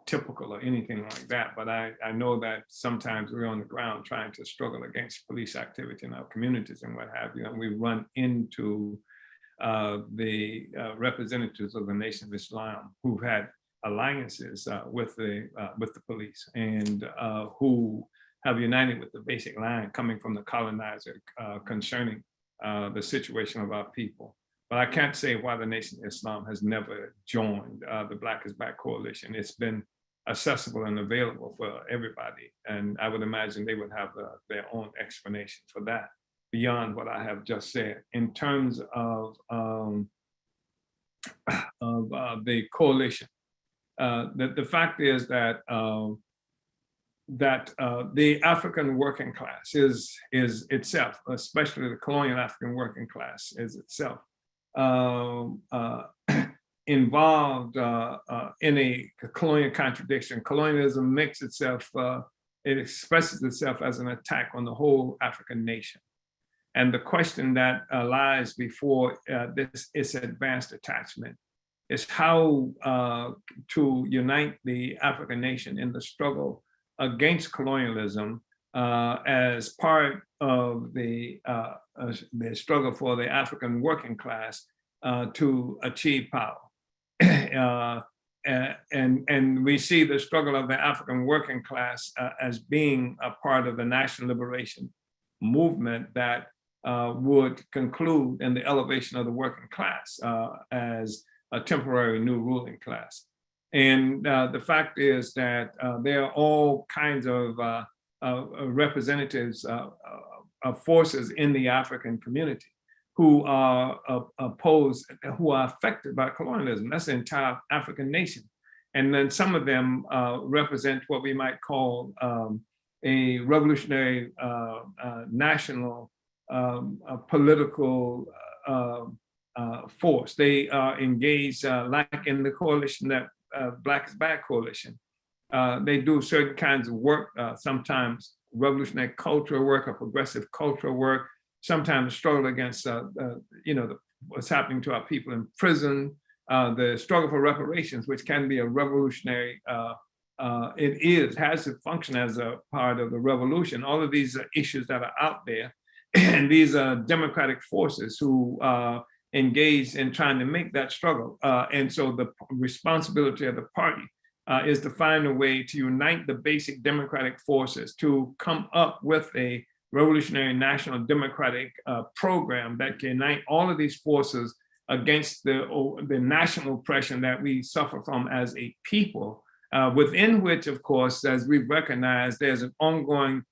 typical or anything like that, but I know that sometimes we're on the ground trying to struggle against police activity in our communities and what have you, and we run into the representatives of the Nation of Islam who've had alliances with the police and who have united with the basic line coming from the colonizer concerning the situation of our people. But I can't say why the Nation of Islam has never joined the Black is Back coalition. It's been accessible and available for everybody. And I would imagine they would have their own explanation for that beyond what I have just said. In terms of the coalition, the fact is that the African working class is itself, especially the colonial African working class, is itself involved in a colonial contradiction. Colonialism makes itself, it expresses itself as an attack on the whole African nation. And the question that lies before its advanced attachment is how to unite the African nation in the struggle against colonialism as part of the struggle for the African working class to achieve power. And we see the struggle of the African working class as being a part of the national liberation movement that would conclude in the elevation of the working class as a temporary new ruling class. And the fact is that there are all kinds of representatives of forces in the African community who are opposed, who are affected by colonialism. That's the entire African nation. And then some of them represent what we might call a revolutionary national political force. They are engaged, like in the coalition that Black is Back coalition. They do certain kinds of work, sometimes revolutionary cultural work or progressive cultural work, sometimes struggle against what's happening to our people in prison, the struggle for reparations, which can be a revolutionary, has to function as a part of the revolution. All of these are issues that are out there, and these are democratic forces who engaged in trying to make that struggle. And so the responsibility of the party is to find a way to unite the basic democratic forces to come up with a revolutionary national democratic program that can unite all of these forces against the national oppression that we suffer from as a people, within which, of course, as we've recognized, there's an ongoing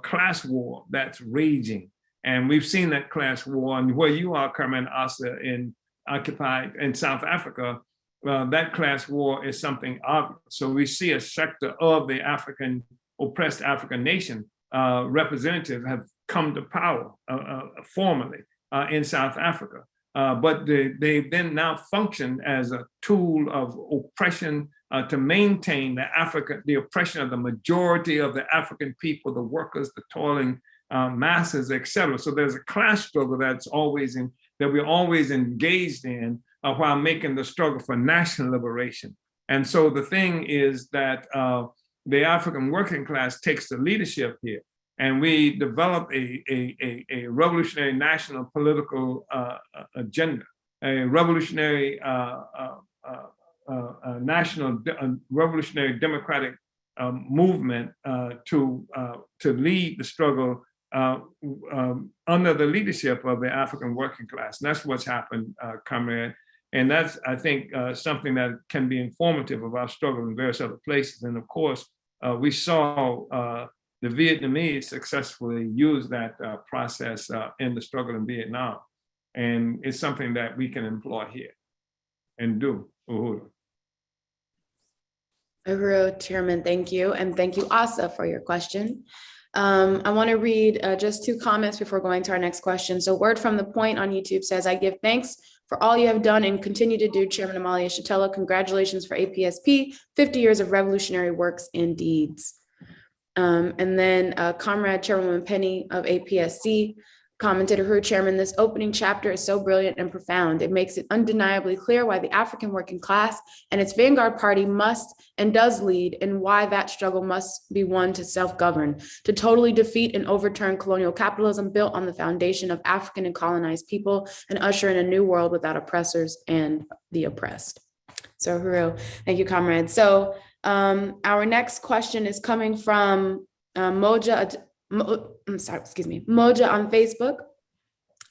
class war that's raging. And we've seen that class war, and where you are, Carmen Asa, in occupied in South Africa, that class war is something obvious. So we see a sector of the oppressed African nation representatives have come to power formally in South Africa. But they then now function as a tool of oppression to maintain the oppression of the majority of the African people, the workers, the toiling masses, et cetera. So there's a class struggle that we're always engaged in while making the struggle for national liberation. And so the thing is that the African working class takes the leadership here, and we develop a revolutionary national political agenda, a revolutionary revolutionary democratic movement to lead the struggle under the leadership of the African working class. And that's what's happened, comrade. And that's, I think, something that can be informative of our struggle in various other places. And of course, we saw the Vietnamese successfully use that process in the struggle in Vietnam. And it's something that we can employ here and do. Uhuru. Uhuru, Chairman, thank you. And thank you, Asa, for your question. I want to read just 2 comments before going to our next question. So Word from the Point on YouTube says, I give thanks for all you have done and continue to do, Chairman Omali Yeshitela. Congratulations for APSP, 50 years of revolutionary works and deeds. And then Comrade Chairwoman Penny of APSC commented, Uhuru, Chairman, this opening chapter is so brilliant and profound. It makes it undeniably clear why the African working class and its vanguard party must and does lead, and why that struggle must be one to self-govern, to totally defeat and overturn colonial capitalism built on the foundation of African and colonized people, and usher in a new world without oppressors and the oppressed. So Uhuru, thank you, comrade. So our next question is coming from Moja on Facebook.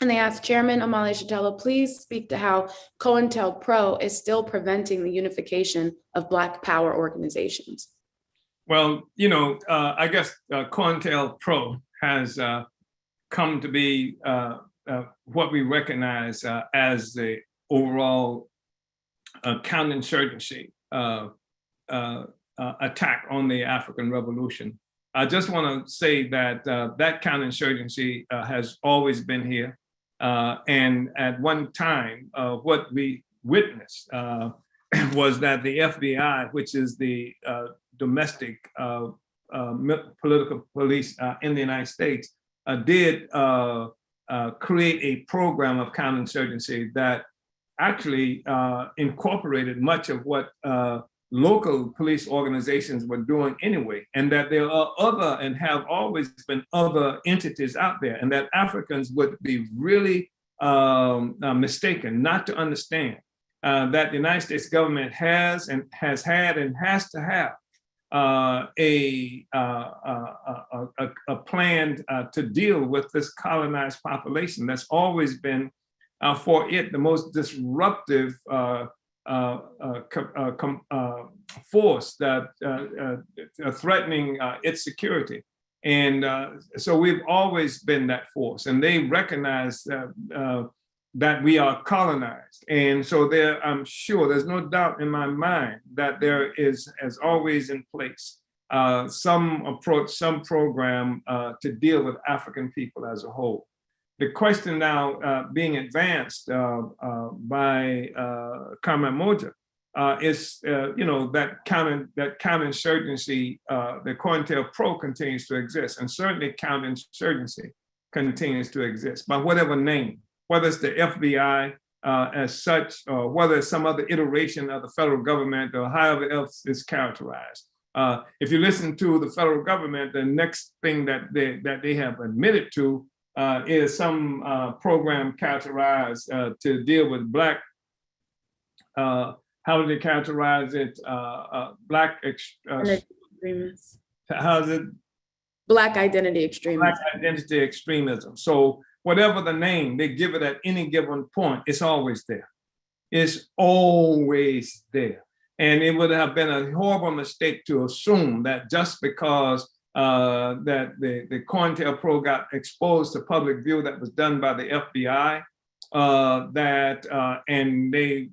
And they asked, Chairman Omali Yeshitela, please speak to how Cointelpro is still preventing the unification of Black power organizations. Well, I guess Cointelpro has come to be what we recognize as the overall counterinsurgency attack on the African Revolution. I just want to say that that counterinsurgency has always been here. And at one time, what we witnessed was that the FBI, which is the domestic political police in the United States, did create a program of counterinsurgency that actually incorporated much of what local police organizations were doing anyway, and that there are other and have always been other entities out there, and that Africans would be really mistaken not to understand that the United States government has and has had and has to have a plan to deal with this colonized population that's always been for it the most disruptive force that threatening its security. And so we've always been that force, and they recognize that we are colonized. And so I'm sure there's no doubt in my mind that there is, as always in place, some approach, some program to deal with African people as a whole. The question now being advanced by Comrade Moja is, that counterinsurgency, the Cointelpro continues to exist, and certainly counterinsurgency continues to exist by whatever name, whether it's the FBI as such, or whether it's some other iteration of the federal government, or however else it's characterized. If you listen to the federal government, the next thing that they have admitted to is some program characterized to deal with Black, how do they characterize it? Black extremists. How's it? Black identity extremism. Black identity extremism. So whatever the name they give it at any given point, it's always there. It's always there. And it would have been a horrible mistake to assume that just because that the Cointelpro got exposed to public view that was done by the FBI, and they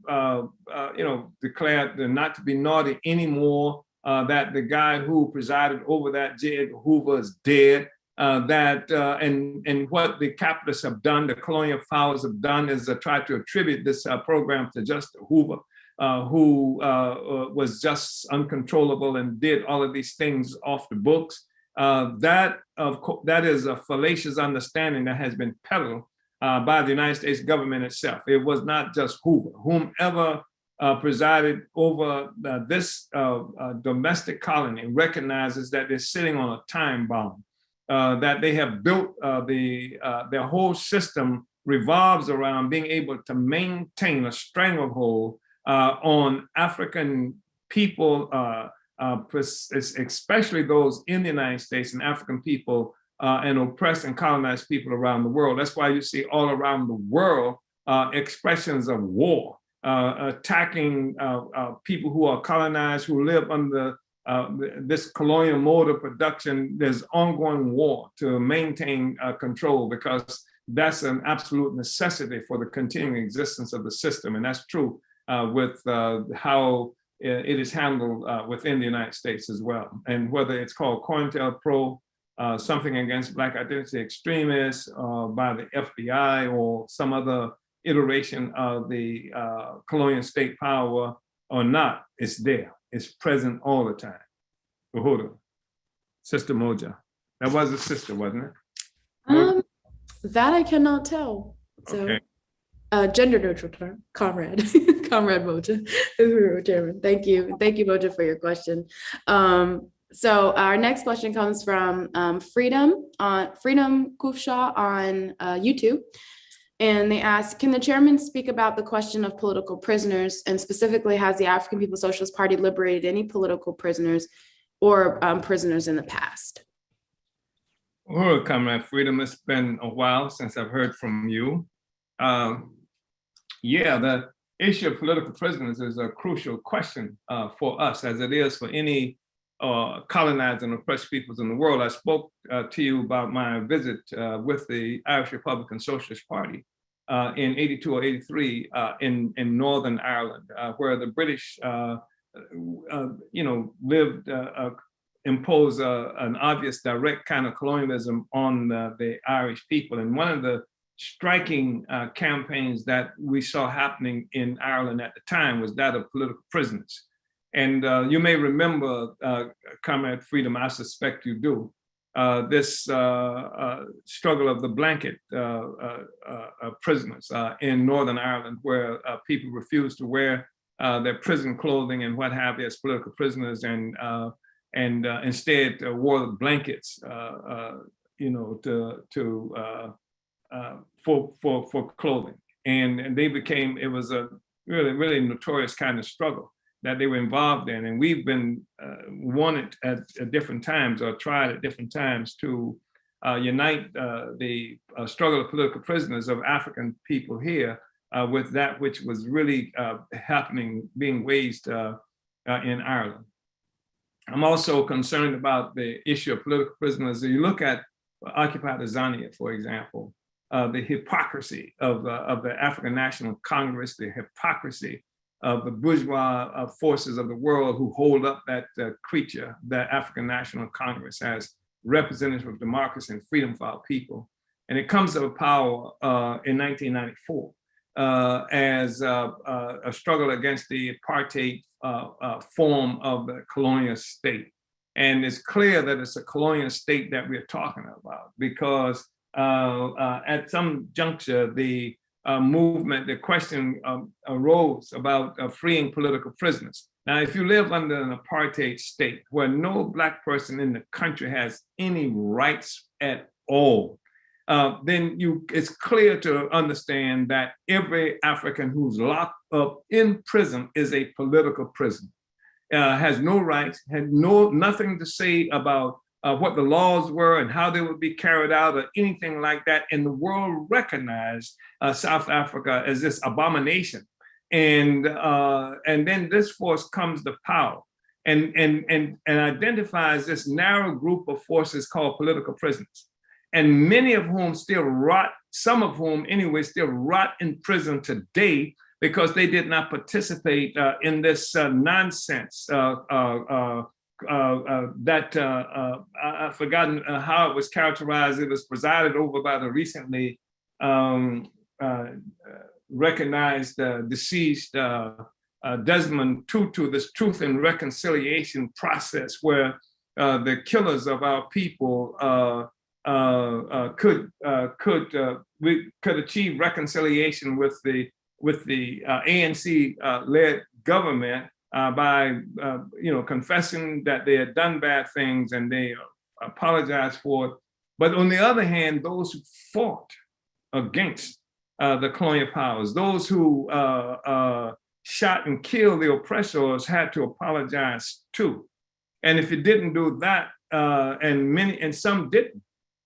declared not to be naughty anymore, that the guy who presided over that, J. Edgar Hoover, is dead, and what the capitalists have done, the colonial powers have done, is try to attribute this program to just Hoover, who was just uncontrollable and did all of these things off the books. That is a fallacious understanding that has been peddled by the United States government itself. It was not just Hoover. Whomever presided over this domestic colony recognizes that they're sitting on a time bomb, that they have built their whole system revolves around being able to maintain a stranglehold on African people, especially those in the United States, and African people and oppressed and colonized people around the world. That's why you see all around the world expressions of war, attacking people who are colonized, who live under this colonial mode of production. There's ongoing war to maintain control, because that's an absolute necessity for the continuing existence of the system. And that's true with how it is handled within the United States as well. And whether it's called Cointelpro, something against Black identity extremists by the FBI, or some other iteration of the colonial state power or not, it's there. It's present all the time. Uhuru, Sister Moja. That was a sister, wasn't it? That I cannot tell. So, okay. Gender neutral term, comrade, comrade Moja. Chairman, thank you, Moja, for your question. So our next question comes from Freedom Kufshaw on YouTube. And they ask, can the chairman speak about the question of political prisoners, and specifically, has the African People's Socialist Party liberated any political prisoners or prisoners in the past? Well, Comrade Freedom, it's been a while since I've heard from you. Yeah, the issue of political prisoners is a crucial question for us, as it is for any colonized and oppressed peoples in the world. I spoke to you about my visit with the Irish Republican Socialist Party in 82 or 83 in Northern Ireland, where the British, lived, imposed an obvious direct kind of colonialism on the Irish people. And one of the striking campaigns that we saw happening in Ireland at the time was that of political prisoners. And you may remember, Comrade Freedom, I suspect you do, this struggle of the blanket prisoners in Northern Ireland, where people refused to wear their prison clothing and what have you as political prisoners, and instead wore the blankets, for clothing. And they became, it was a really notorious kind of struggle that they were involved in. And we've been wanted at different times, or tried at different times, to unite the struggle of political prisoners of African people here with that which was really happening, being waged in Ireland. I'm also concerned about the issue of political prisoners. If you look at Occupy Tanzania, for example, the hypocrisy of the African National Congress, the hypocrisy of the bourgeois forces of the world who hold up that creature, that African National Congress, as representative of democracy and freedom for our people. And it comes to power in 1994 as a struggle against the apartheid form of the colonial state. And it's clear that it's a colonial state that we're talking about, because at some juncture, the movement, the question arose about freeing political prisoners. Now, if you live under an apartheid state where no Black person in the country has any rights at all, then it's clear to understand that every African who's locked up in prison is a political prisoner, has no rights, had nothing to say about what the laws were and how they would be carried out or anything like that. And the world recognized South Africa as this abomination. And then this force comes to power and identifies this narrow group of forces called political prisoners, and many of whom still rot some of whom anyway still rot in prison today because they did not participate in this nonsense I've forgotten how it was characterized. It was presided over by the recently recognized deceased Desmond Tutu, this Truth and Reconciliation process where the killers of our people could achieve reconciliation with the ANC led government by confessing that they had done bad things and they apologized for it. But on the other hand, those who fought against the colonial powers, those who shot and killed the oppressors had to apologize too. And if you didn't do that, and some didn't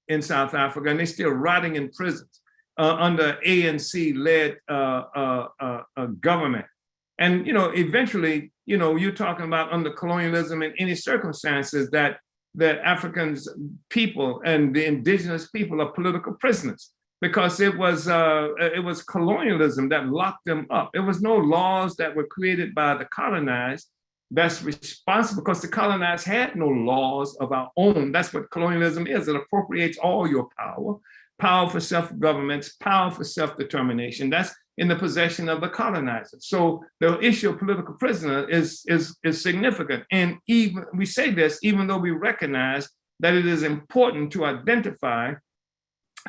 in South Africa, and they're still rotting in prisons under ANC-led government. And eventually, you're talking about under colonialism in any circumstances that Africans people and the indigenous people are political prisoners, because it was colonialism that locked them up. There was no laws that were created by the colonized that's responsible, because the colonized had no laws of our own. That's what colonialism is. It appropriates all your power for self-government, power for self-determination. That's in the possession of the colonizer. So the issue of political prisoner is significant. And even we say this, even though we recognize that it is important to identify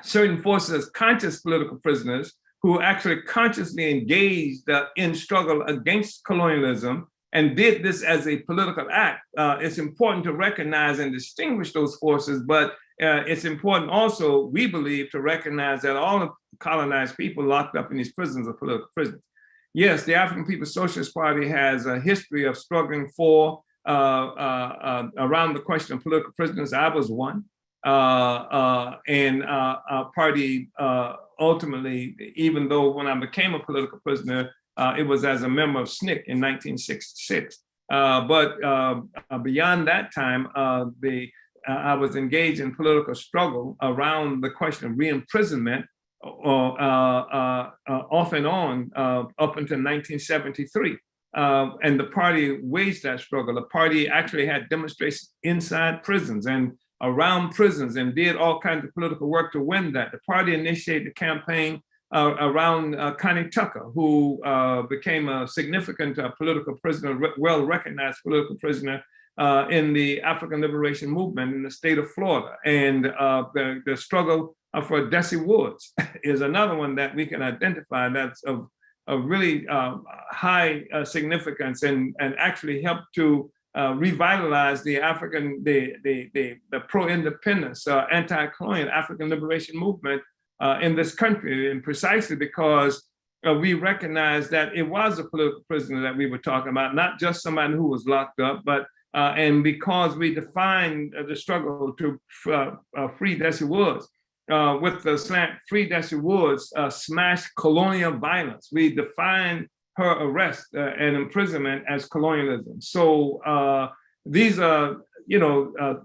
certain forces as conscious political prisoners who actually consciously engaged in struggle against colonialism and did this as a political act. It's important to recognize and distinguish those forces, but it's important also, we believe, to recognize that all of the colonized people locked up in these prisons are political prisoners. Yes, the African People's Socialist Party has a history of struggling for around the question of political prisoners. I was one. And our party ultimately, even though when I became a political prisoner, it was as a member of SNCC in 1966. But beyond that time, I was engaged in political struggle around the question of re-imprisonment off and on up until 1973. And the party waged that struggle. The party actually had demonstrations inside prisons and around prisons and did all kinds of political work to win that. The party initiated the campaign around Connie Tucker, who became a significant political prisoner, well-recognized political prisoner in the African liberation movement in the state of Florida. And the struggle for Desi Woods is another one that we can identify that's of really high significance and actually helped to revitalize the pro-independence, anti-colonial African liberation movement in this country, and precisely because we recognized that it was a political prisoner that we were talking about, not just somebody who was locked up, but and because we defined the struggle to free Desi Woods with the slant "Free Desi Woods" smash colonial violence. We defined her arrest and imprisonment as colonialism. So these are,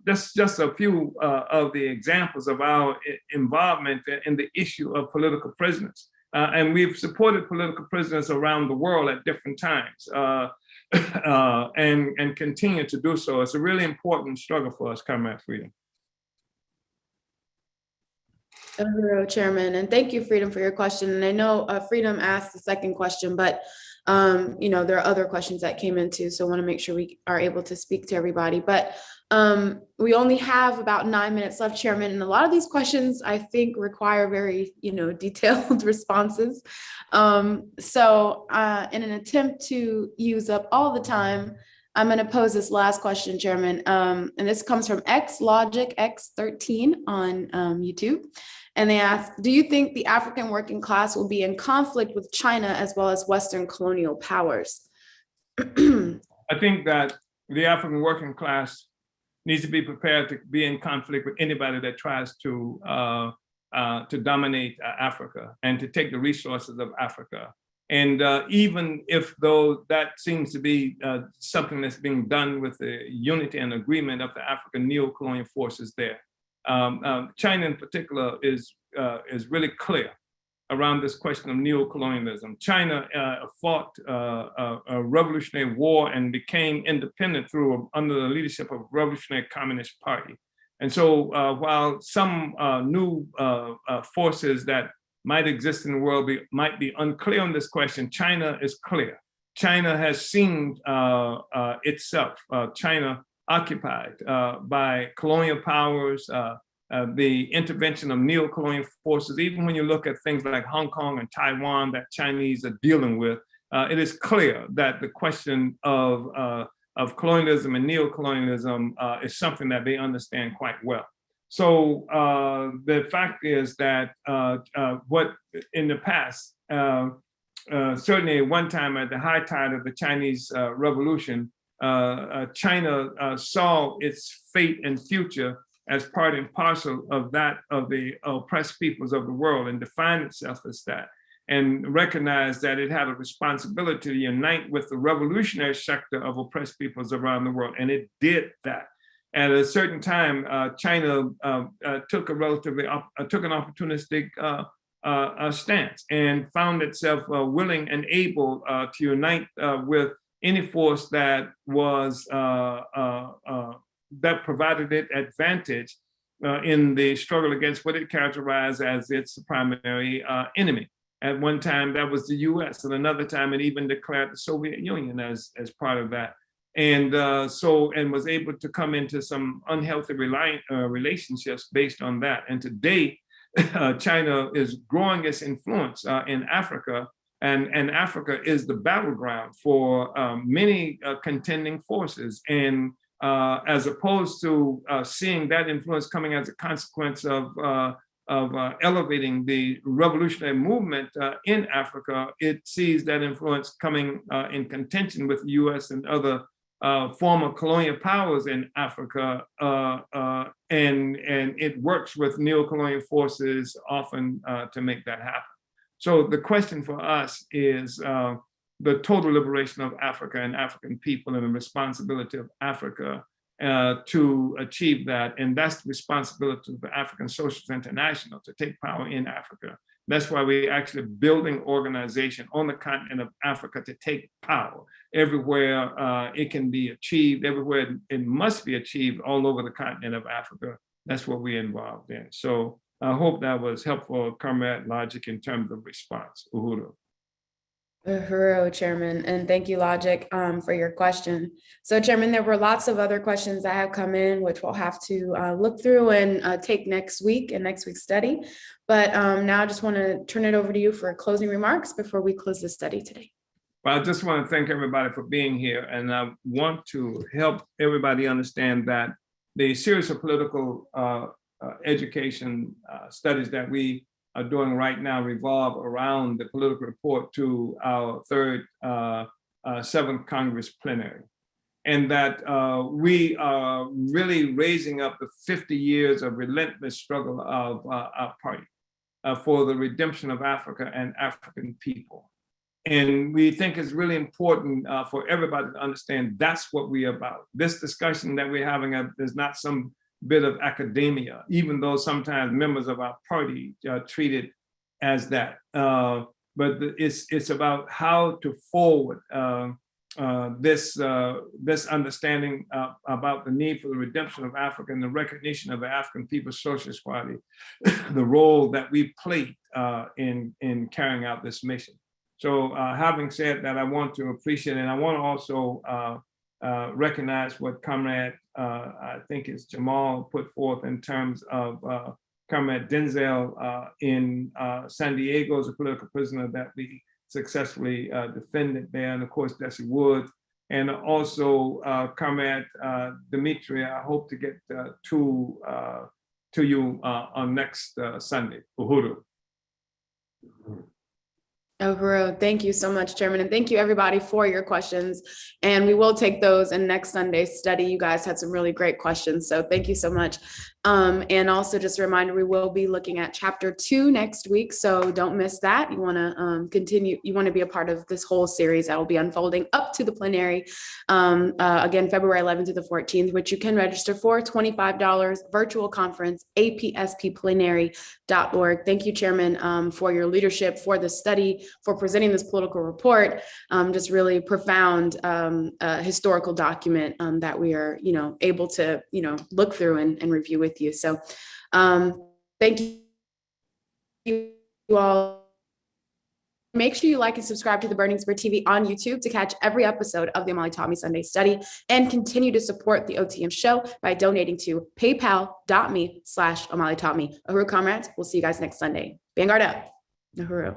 that's just a few of the examples of our involvement in the issue of political prisoners. And we've supported political prisoners around the world at different times and continue to do so. It's a really important struggle for us, Comrade Freedom. Chairman, and thank you, Freedom, for your question. And I know Freedom asked the second question, but there are other questions that came in too, so I want to make sure we are able to speak to everybody. But we only have about 9 minutes left, Chairman, and a lot of these questions I think require very, detailed responses. So in an attempt to use up all the time, I'm going to pose this last question, Chairman, and this comes from XLogicX13 on YouTube. And they ask, do you think the African working class will be in conflict with China as well as Western colonial powers? I think that the African working class needs to be prepared to be in conflict with anybody that tries to dominate Africa and to take the resources of Africa. And even if though that seems to be something that's being done with the unity and agreement of the African neo-colonial forces there. China in particular is really clear around this question of neocolonialism. China fought a revolutionary war and became independent under the leadership of Revolutionary Communist Party. And so while some new forces that might exist in the world might be unclear on this question, China is clear. China has seen itself, China occupied by colonial powers, the intervention of neo-colonial forces. Even when you look at things like Hong Kong and Taiwan that Chinese are dealing with, it is clear that the question of colonialism and neo-colonialism is something that they understand quite well. So the fact is that what in the past, certainly at one time at the high tide of the Chinese Revolution, China saw its fate and future as part and parcel of that of the oppressed peoples of the world, and defined itself as that, and recognized that it had a responsibility to unite with the revolutionary sector of oppressed peoples around the world, and it did that. At a certain time, China took an opportunistic stance and found itself willing and able to unite with any force that was that provided it advantage in the struggle against what it characterized as its primary enemy. At one time, that was the US. At another time, it even declared the Soviet Union as part of that. And was able to come into some unhealthy relationships based on that. And today, China is growing its influence in Africa, and Africa is the battleground for many contending forces. And as opposed to seeing that influence coming as a consequence of elevating the revolutionary movement in Africa, it sees that influence coming in contention with the US and other former colonial powers in Africa, and it works with neo-colonial forces often to make that happen. So the question for us is the total liberation of Africa and African people, and the responsibility of Africa to achieve that. And that's the responsibility of the African Socialists International, to take power in Africa. That's why we're actually building organization on the continent of Africa to take power everywhere it can be achieved, everywhere it must be achieved, all over the continent of Africa. That's what we're involved in. So I hope that was helpful, Comrade Logic, in terms of response. Uhuru. Uhuru, Chairman, and thank you, Logic, for your question. So, Chairman, there were lots of other questions that have come in, which we'll have to look through and take next week in next week's study. But now I just want to turn it over to you for closing remarks before we close the study today. Well, I just want to thank everybody for being here, and I want to help everybody understand that the series of political education studies that we are doing right now revolve around the political report to our third 7th Congress plenary. And that we are really raising up the 50 years of relentless struggle of our party for the redemption of Africa and African people. And we think it's really important for everybody to understand that's what we're about. This discussion that we're having is not some bit of academia, even though sometimes members of our party treat it as that. But it's about how to forward this understanding about the need for the redemption of Africa and the recognition of the African People's Socialist Party, the role that we played in carrying out this mission. So having said that, I want to appreciate it, and I want to also recognize what Comrade, I think it's Jamal, put forth in terms of Comrade Denzel in San Diego as a political prisoner that we successfully defended there, and of course Desi Woods, and also Comrade Dimitri. I hope to get to you on next Sunday. Uhuru. Uhuru, thank you so much, Chairman, and thank you everybody for your questions. And we will take those in next Sunday's study. You guys had some really great questions, so thank you so much. And also just a reminder, we will be looking at chapter 2 next week. So don't miss that. You want to continue, you want to be a part of this whole series that will be unfolding up to the plenary. Again, February 11th to the 14th, which you can register for, $25 virtual conference, apspplenary.org. Thank you, Chairman, for your leadership, for the study, for presenting this political report. Just really profound historical document that we are, able to, look through and review with you. So thank you all. Make sure you like and subscribe to the Burning Spear TV on YouTube to catch every episode of the Omali Taught Me Sunday Study, and continue to support the OTM show by donating to paypal.me/Omali Taught Me. Uhuru comrades, we'll see you guys next Sunday. Vanguard up. Uhuru.